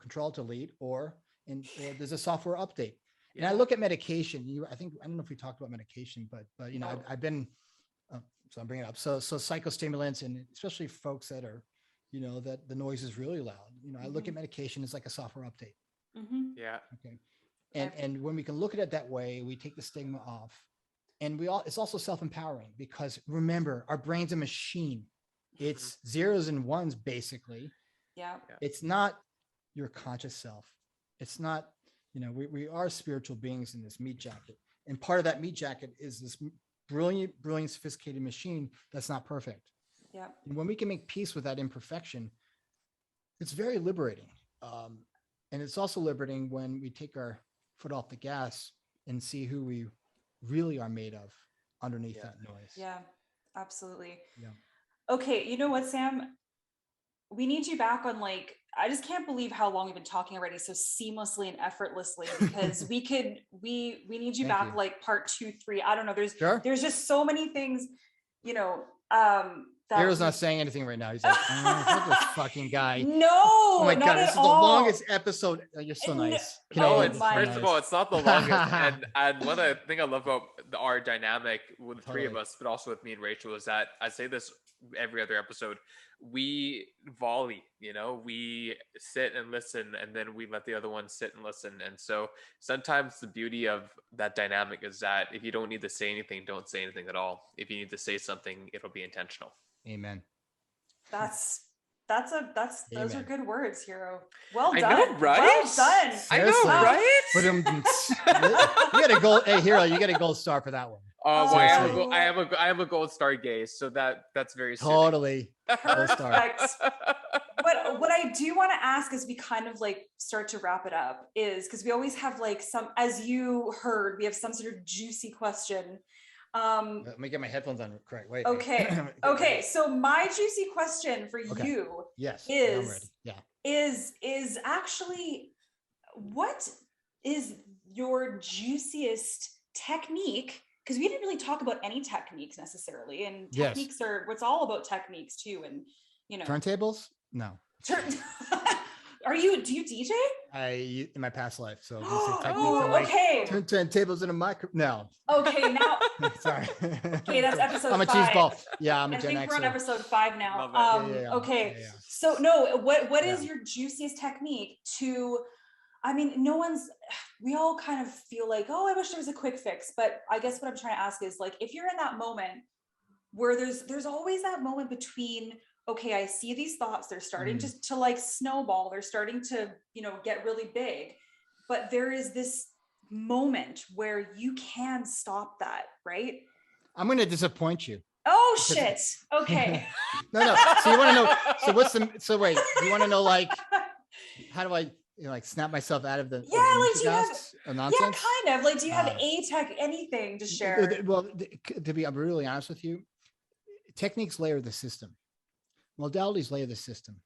control delete, or there's a software update. And I look at medication. I don't know if we talked about medication, but I've been, so I'm bringing it up. So psychostimulants, and especially folks that are, that the noise is really loud. I look at medication as like a software update.
Yeah.
Okay. And when we can look at it that way, we take the stigma off, and it's also self-empowering, because remember, our brain's a machine. It's zeros and ones, basically.
Yeah.
It's not your conscious self. It's not, we are spiritual beings in this meat jacket. And part of that meat jacket is this brilliant, sophisticated machine that's not perfect.
Yeah.
And when we can make peace with that imperfection, it's very liberating. And it's also liberating when we take our foot off the gas and see who we really are made of underneath that noise.
Yeah, absolutely.
Yeah.
Okay. You know what, Sam? We need you back on, like, I just can't believe how long we've been talking already so seamlessly and effortlessly, because we need you back, like part 2, 3. I don't know. There's just so many things, you know,
Daryl's not saying anything right now. He's like, oh, this fucking guy.
No,
oh my God, this is
all.
The longest episode. You're so nice.
First of all, it's not the longest. and one thing I love about our dynamic with the three of us, but also with me and Rachel, is that I say this every other episode. We volley, you know, we sit and listen, and then we let the other one sit and listen. And so sometimes the beauty of that dynamic is that if you don't need to say anything, don't say anything at all. If you need to say something, it'll be intentional.
Amen.
Those are good words, Hero. Well done.
I know, right?
Well done.
Seriously. I know, right? You get a gold. Hey, Hero, you get a gold star for that one.
Well, I am a gold star gay, so that's very
totally gold star.
What I do want to ask as we kind of like start to wrap it up is, because we always have like some, as you heard, we have some sort of juicy question.
Let me get my headphones on. Correct. Wait.
Okay. Okay. So my juicy question for you, is actually, what is your juiciest technique? Because we didn't really talk about any techniques necessarily, and techniques are what's all about techniques too, and you know,
turntables. No.
Do you DJ?
In my past life. So
okay.
Turntables in a micro. No.
Okay, now.
Sorry.
Okay, that's episode 5.
I'm a cheese ball. Yeah, I'm a Gen
I think
Xer.
we're on episode 5 now. Okay.
Yeah.
So no, what is your juiciest technique to? I mean, we all kind of feel like, oh, I wish there was a quick fix. But I guess what I'm trying to ask is, like, if you're in that moment where there's always that moment between, okay, I see these thoughts, they're starting to like snowball, they're starting to, you know, get really big. But there is this moment where you can stop that, right?
I'm going to disappoint you.
Oh, shit. Okay.
No. So you want to know, wait, you want to know, like, how do I, like, snap myself out of the nonsense?
Kind of. Like, do you have anything to share?
Well, to be really honest with you, techniques layer the system. Modalities layer the system.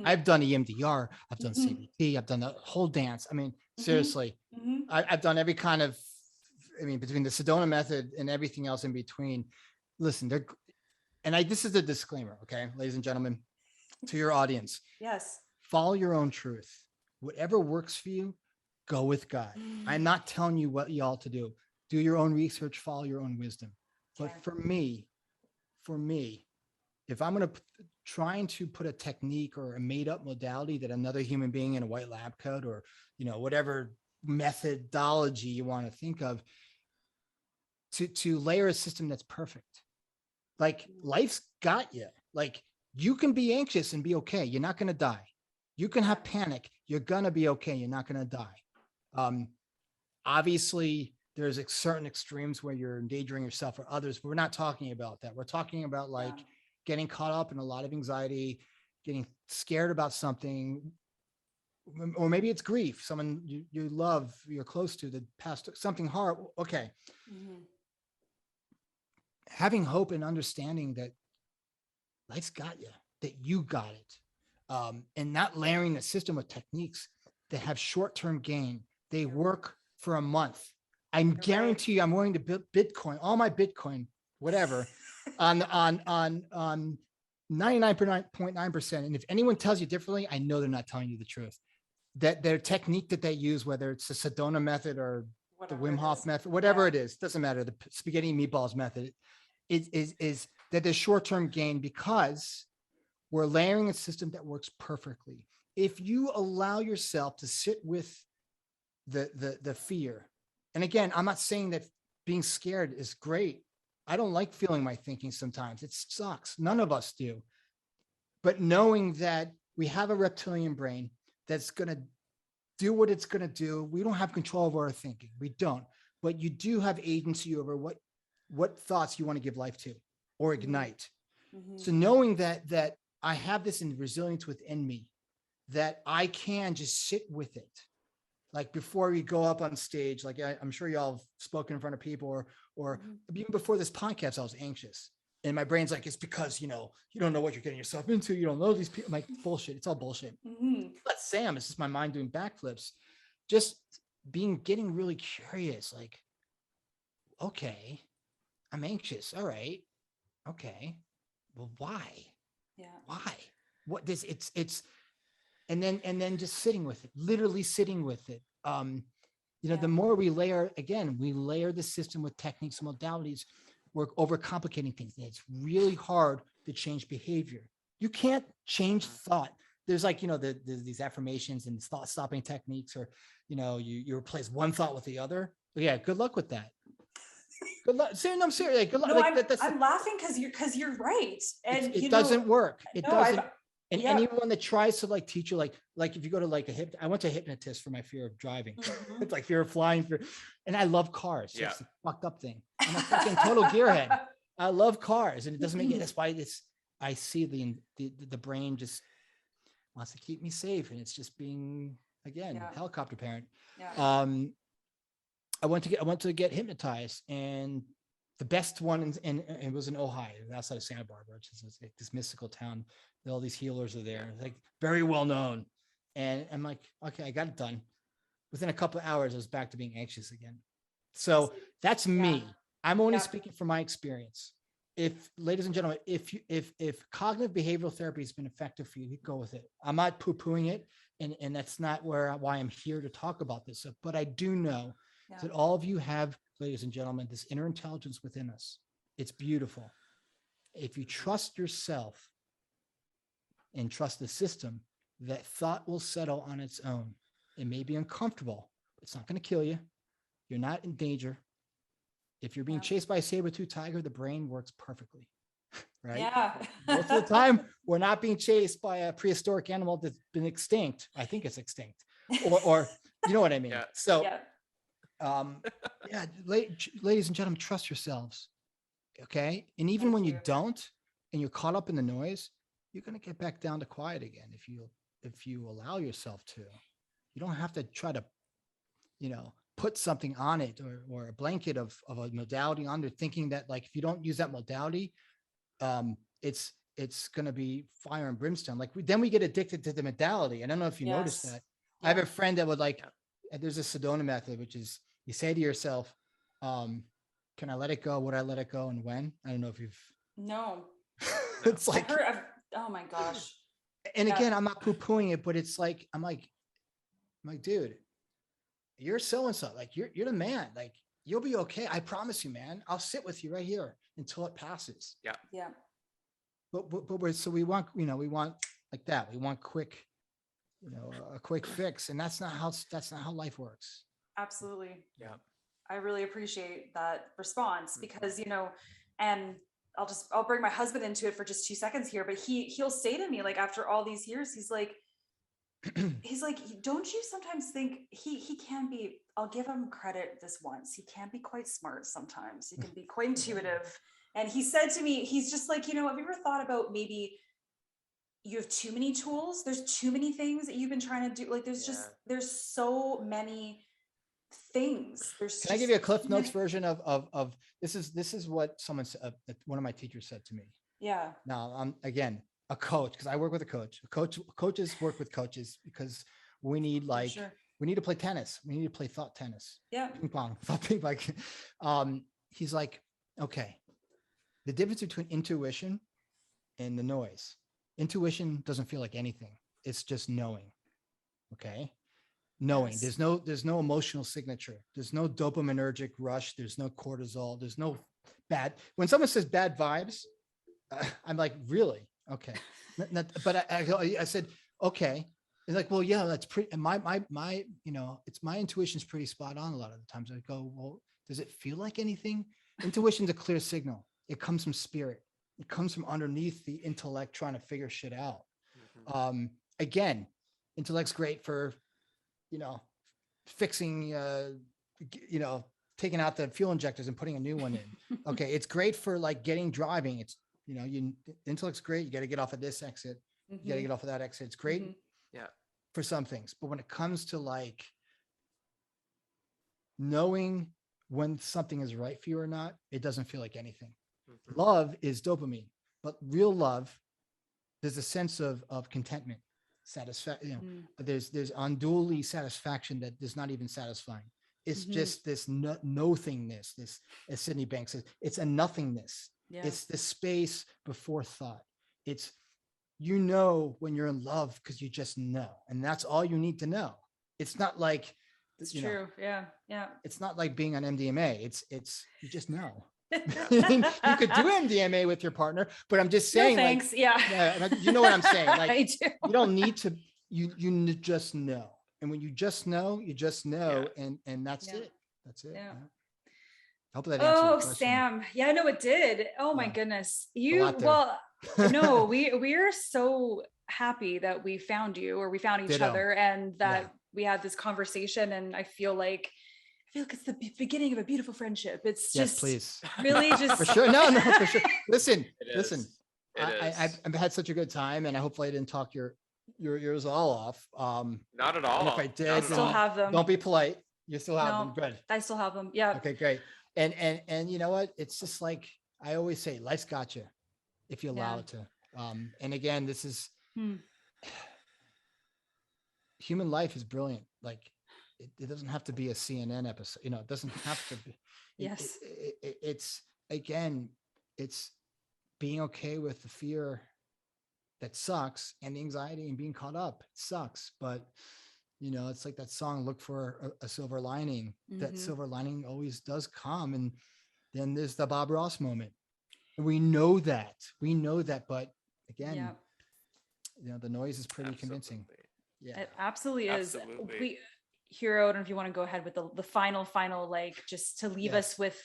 I've done EMDR, I've done CBT, I've done the whole dance. I mean, seriously, I've done every kind of, between the Sedona method and everything else in between. Listen, this is a disclaimer, okay, ladies and gentlemen, to your audience.
Yes.
Follow your own truth. Whatever works for you, go with God. I'm not telling you what y'all to do. Do your own research, follow your own wisdom. But for me, if I'm going to trying to put a technique or a made up modality that another human being in a white lab coat, or, you know, whatever methodology you want to think of, to layer a system that's perfect. Like, life's got you. Like, you can be anxious and be okay. You're not going to die. You can have panic. You're going to be okay. You're not going to die. Obviously, there's certain extremes where you're endangering yourself or others, but we're not talking about that. We're talking about, like, getting caught up in a lot of anxiety, getting scared about something, or maybe it's grief, someone you love, you're close to, that passed, something hard. Okay. Having hope and understanding that life's got you, that you got it. And not layering the system with techniques that have short-term gain. They work for a month. I guarantee you, I'm willing to build Bitcoin, all my Bitcoin, whatever, on 99.9%. And if anyone tells you differently, I know they're not telling you the truth. That their technique that they use, whether it's the Sedona method or the Wim Hof method, whatever it is, doesn't matter. The spaghetti and meatballs method is that there's short-term gain because we're layering a system that works perfectly. If you allow yourself to sit with the fear, and again, I'm not saying that being scared is great. I don't like feeling my thinking sometimes. It sucks. None of us do. But knowing that we have a reptilian brain that's going to do what it's going to do. We don't have control over our thinking. We don't. But you do have agency over what what thoughts you want to give life to or ignite.
Mm-hmm.
So knowing that I have this in resilience within me, that I can just sit with it. Like before we go up on stage, like I'm sure y'all have spoken in front of people, or even before this podcast, I was anxious. And my brain's like, it's because, you don't know what you're getting yourself into. You don't know these people. I'm like, bullshit. It's all bullshit. But Sam, it's just my mind doing backflips. Just getting really curious. Like, okay, I'm anxious. All right. Okay. Well, why?
Yeah.
Why? What this? It's, and then just sitting with it, literally sitting with it. The more we layer the system with techniques and modalities, we're overcomplicating things. And it's really hard to change behavior. You can't change thought. There's like, there's these affirmations and thought stopping techniques, or, you replace one thought with the other. But yeah. Good luck with that. Good luck. I'm serious. Like, good luck.
No,
like,
I'm laughing because you're right. And
it doesn't work. It doesn't. And
yeah.
anyone that tries to like teach you, like if you go to like I went to a hypnotist for my fear of driving. It's like fear of flying, and I love cars. So it's a fucked up thing. I'm a fucking total gearhead. I love cars, and it doesn't make it. That's why I see the brain just wants to keep me safe, and it's just being, again, helicopter parent.
Yeah.
I went to get hypnotized, and the best one, and it was in Ohio, outside of Santa Barbara, which is like this mystical town. All these healers are there, like very well known. And I'm like, okay, I got it done. Within a couple of hours, I was back to being anxious again. So that's me. I'm only speaking from my experience. If, ladies and gentlemen, if cognitive behavioral therapy has been effective for you, you go with it. I'm not poo-pooing it, and that's not why I'm here to talk about this. But I do know that all of you have, ladies and gentlemen, this inner intelligence within us. It's beautiful. If you trust yourself and trust the system, that thought will settle on its own. It may be uncomfortable, but it's not going to kill you. You're not in danger. If you're being chased by a saber-tooth tiger, the brain works perfectly, right?
Yeah.
Most of the time, we're not being chased by a prehistoric animal that's been extinct. I think it's extinct, or you know what I mean?
Yeah.
So, ladies and gentlemen, trust yourselves, okay? And even when you don't, and you're caught up in the noise, you're going to get back down to quiet again if you allow yourself to. You don't have to try to, put something on it, or a blanket of a modality on there, thinking that, like, if you don't use that modality, it's going to be fire and brimstone. Like then we get addicted to the modality. I don't know if you noticed that. I have a friend that would there's a Sedona method, which is you say to yourself, can I let it go? Would I let it go? And when? I don't know if you've.
No.
It's like,
oh my gosh.
And again, I'm not poo-pooing it, but it's like, I'm like, dude, you're so-and-so, like you're the man, like you'll be okay. I promise you, man. I'll sit with you right here until it passes.
Yeah.
But we want like that. We want quick, a quick fix. And that's not how life works.
Absolutely.
Yeah.
I really appreciate that response because, and I'll bring my husband into it for just 2 seconds here, but he'll say to me, like, after all these years, he's like, don't you sometimes think he can be, I'll give him credit this once. He can be quite smart sometimes. He can be quite intuitive. And he said to me, he's just like, have you ever thought about maybe you have too many tools? There's too many things that you've been trying to do. Like there's so many things.
Can I give you a Cliff Notes version of this is what someone said, one of my teachers said to me.
Yeah.
Now, again, a coach, because I work with a coach. Coaches work with coaches because we need we need to play tennis. We need to play thought tennis.
Yeah.
Ping pong. He's like, okay, the difference between intuition and the noise. Intuition doesn't feel like anything. It's just knowing. Okay. Knowing.
Yes.
There's no emotional signature. There's no dopaminergic rush. There's no cortisol. There's no bad. When someone says bad vibes, I'm like, really? Okay. But I said, okay. It's like, well, yeah, that's pretty. And my, it's my intuition's pretty spot on a lot of the times. I go, well, does it feel like anything? Intuition's a clear signal. It comes from spirit. It comes from underneath the intellect trying to figure shit out. Mm-hmm. Again, intellect's great for, fixing, taking out the fuel injectors and putting a new one in. Okay. It's great for like getting driving. It's, intellect's great. You got to get off of this exit. You got to get off of that exit. It's great for some things. But when it comes to like knowing when something is right for you or not, it doesn't feel like anything. Love is dopamine, but real love, there's a sense of contentment, satisfaction. There's unduly satisfaction that is not even satisfying. It's just this nothingness. This, as Sydney Banks says, it's a nothingness. It's the space before thought. It's, when you're in love because you just know, and that's all you need to know. It's not like,
it's true. Yeah.
It's not like being on MDMA. It's you just know. You could do MDMA with your partner, but I'm just saying,
no, thanks.
Like,
yeah,
you know what I'm saying? Like,
I do.
You don't need to. You just know, and when you just know, and that's it. That's it.
Yeah.
I hope that answers your question.
Sam. Yeah, no, it did. Oh my goodness. No, we are so happy that we found you, or we found each other, and that we had this conversation. And I feel like it's the beginning of a beautiful friendip. It's just
please.
Really just
for sure. No, for sure. Listen. I've had such a good time, and I hopefully I didn't talk your ears all off.
Not at all.
And if I did,
I still have them.
Don't be polite. You still have them. Good.
I still have them. Yeah.
Okay, great. And you know what? It's just like I always say, life's got you if you allow it to. And again, this is human life is brilliant. Like it doesn't have to be a CNN episode. It doesn't have to be.
Yes.
It's again, it's being okay with the fear that sucks and the anxiety and being caught up. It sucks, but it's like that song, look for a silver lining. That silver lining always does come. And then there's the Bob Ross moment. And we know that, but again, the noise is pretty convincing. Yeah,
it absolutely is. Hero, I don't know if you want to go ahead with the final, like, just to leave us with.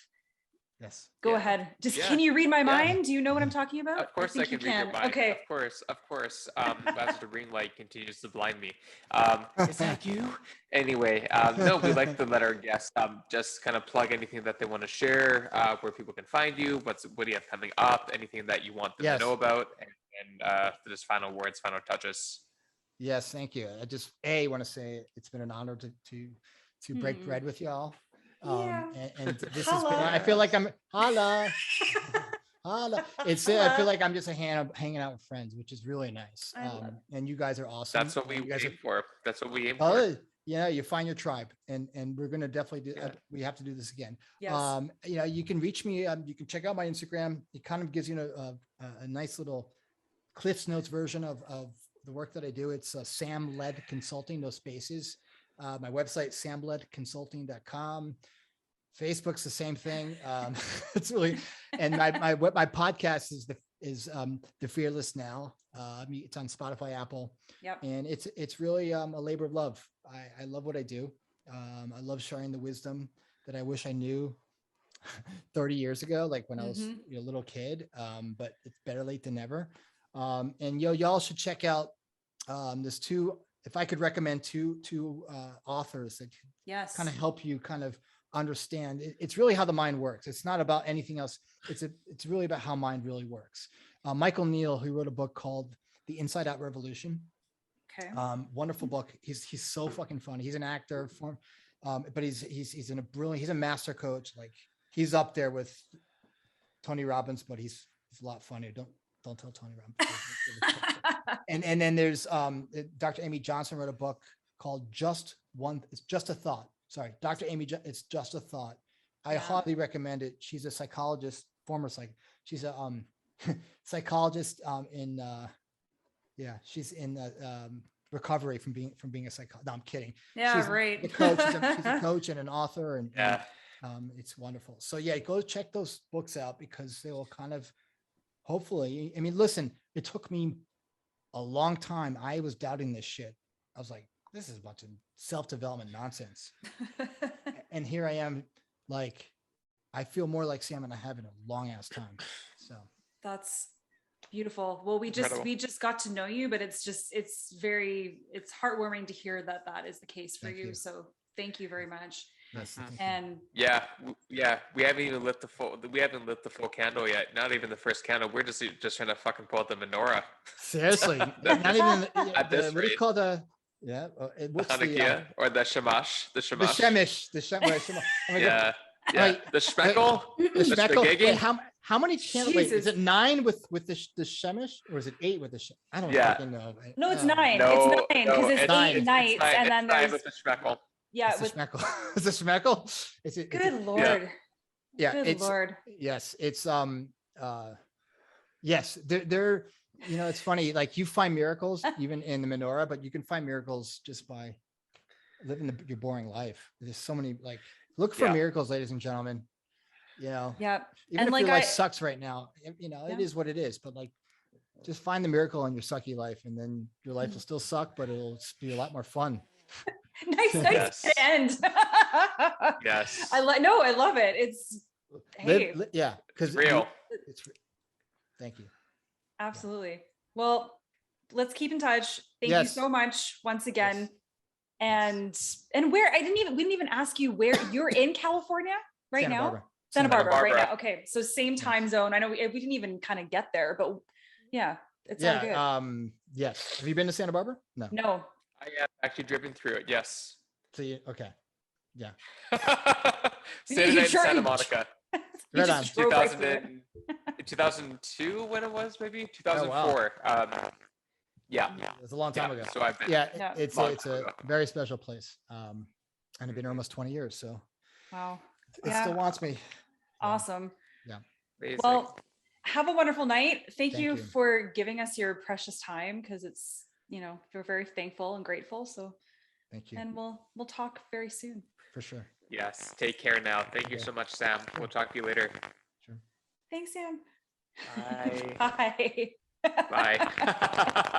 Yes.
Go ahead. Can you read my mind? Do you know what I'm talking about?
Of course I can read your mind.
Okay.
Of course. As the green light continues to blind me. Is that you? Anyway, no, we like to let our guests just kind of plug anything that they want to share, where people can find you, what do you have coming up, anything that you want them to know about, and just final words, final touches.
Yes, thank you. I just want to say it's been an honor to break bread with y'all. And this has been, I feel like I'm holla. I feel like I'm just hanging out with friends, which is really nice. And you guys are awesome.
That's what we aim for. That's what we aim for.
You find your tribe, and we're going to definitely do we have to do this again.
Yes.
You can reach me. You can check out my Instagram. It kind of gives you a nice little Cliff's Notes version of the work that I do. It's Sam Led Consulting, no spaces. My website, samledconsulting.com. Facebook's the same thing. It's really, and my podcast is the Fearless Now. It's on Spotify, Apple.
Yep.
And it's really a labor of love. I love what I do. I love sharing the wisdom that I wish I knew 30 years ago, like when I was a little kid. But it's better late than never. And y'all should check out there's if I could recommend two authors that kind of help you kind of understand, it's really how the mind works. It's not about anything else. It's really about how mind really works. Michael Neal, who wrote a book called The Inside Out Revolution.
Okay.
Wonderful book. He's so fucking funny. He's an actor, but he's a master coach. Like he's up there with Tony Robbins, but he's a lot funnier. Don't tell Tony Robbins. And then there's Dr. Amy Johnson wrote a book called It's Just a Thought. Sorry, Dr. Amy, it's Just a Thought. I highly recommend it. She's a psychologist, she's a psychologist she's in recovery from being a psychologist. No, I'm kidding.
Yeah,
she's
right.
She's a coach and an author, and it's wonderful. So go check those books out, because they will kind of, hopefully, I mean, listen, it took me a long time. I was doubting this shit. I was like, this is a bunch of self-development nonsense. And here I am, like, I feel more like Sam and I have in a long ass time. So
that's beautiful. Well, we just got to know you, but it's heartwarming to hear that is the case for you. So thank you very much.
That's the
Mhm.
thing.
And
Yeah, we haven't even lit the full candle yet. Not even the first candle. We're just trying to fucking pull out the menorah.
Seriously, not even
At this
what do you
rate.
call the what's the
Hanukkah or the shamash.
the shemish right, shema. Oh my God.
Yeah.
Wait,
The schmeckle.
the
The
shekel. Wait,
spaghetti.
how many candles? Wait, is
Jesus.
it 9 with the shemish, or is it 8 with the I don't
Yeah.
fucking know.
no, it's
Oh,
9.
No,
It's 9 because
no,
it's
it's
8
nine.
nights,
nine,
and then
nine
there's
with the schmeckle.
yeah.
It's a
With
schmeckle. It's a schmeckle.
good Lord.
Yeah,
Good
it's
Lord.
yes, it's yes, they're it's funny, like you find miracles even in the menorah, but you can find miracles just by living your boring life. There's so many, like, look for
Yeah.
miracles, ladies and gentlemen.
Yeah.
Even
And
if
like
your life
I
sucks right now, it
Yeah.
is what it is, but like just find the miracle in your sucky life, and then your life will still suck, but it'll be a lot more fun.
nice
Yes.
to end.
Yes.
I love it. It's hey,
Yeah, because
It's real.
thank you.
absolutely. Well, let's keep in touch. Thank you
Yes.
so much once again.
Yes.
And where we didn't even ask you where you're in California right
Santa
now.
Barbara.
Santa Barbara, right
Barbara.
now. Okay, so same time zone. I know we didn't even kind of get there, but yeah, it's all good.
Yes. Have you been to Santa Barbara? No.
No,
I have actually driven through it. Yes.
So okay. Yeah.
Saturday night in Santa Monica.
you
Right
just
on.
drove right through it.
2002 when it was, maybe
Oh, wow.
2004. Yeah.
It's a long time ago.
So I've been.
Yeah.
It's
Long
a
time ago.
very special place. And I've been here almost 20 years, so
Wow.
it still wants me.
Awesome.
Amazing.
Well, have a wonderful night. Thank
Thank
you
you.
for giving us your precious time, because it's, we're very thankful and grateful. So,
Thank you.
and we'll talk very soon.
For sure.
Yes. Take care now. Thank you so much, Sam. We'll talk to you later.
Sure.
Thanks, Sam.
Bye.
Bye.
Bye.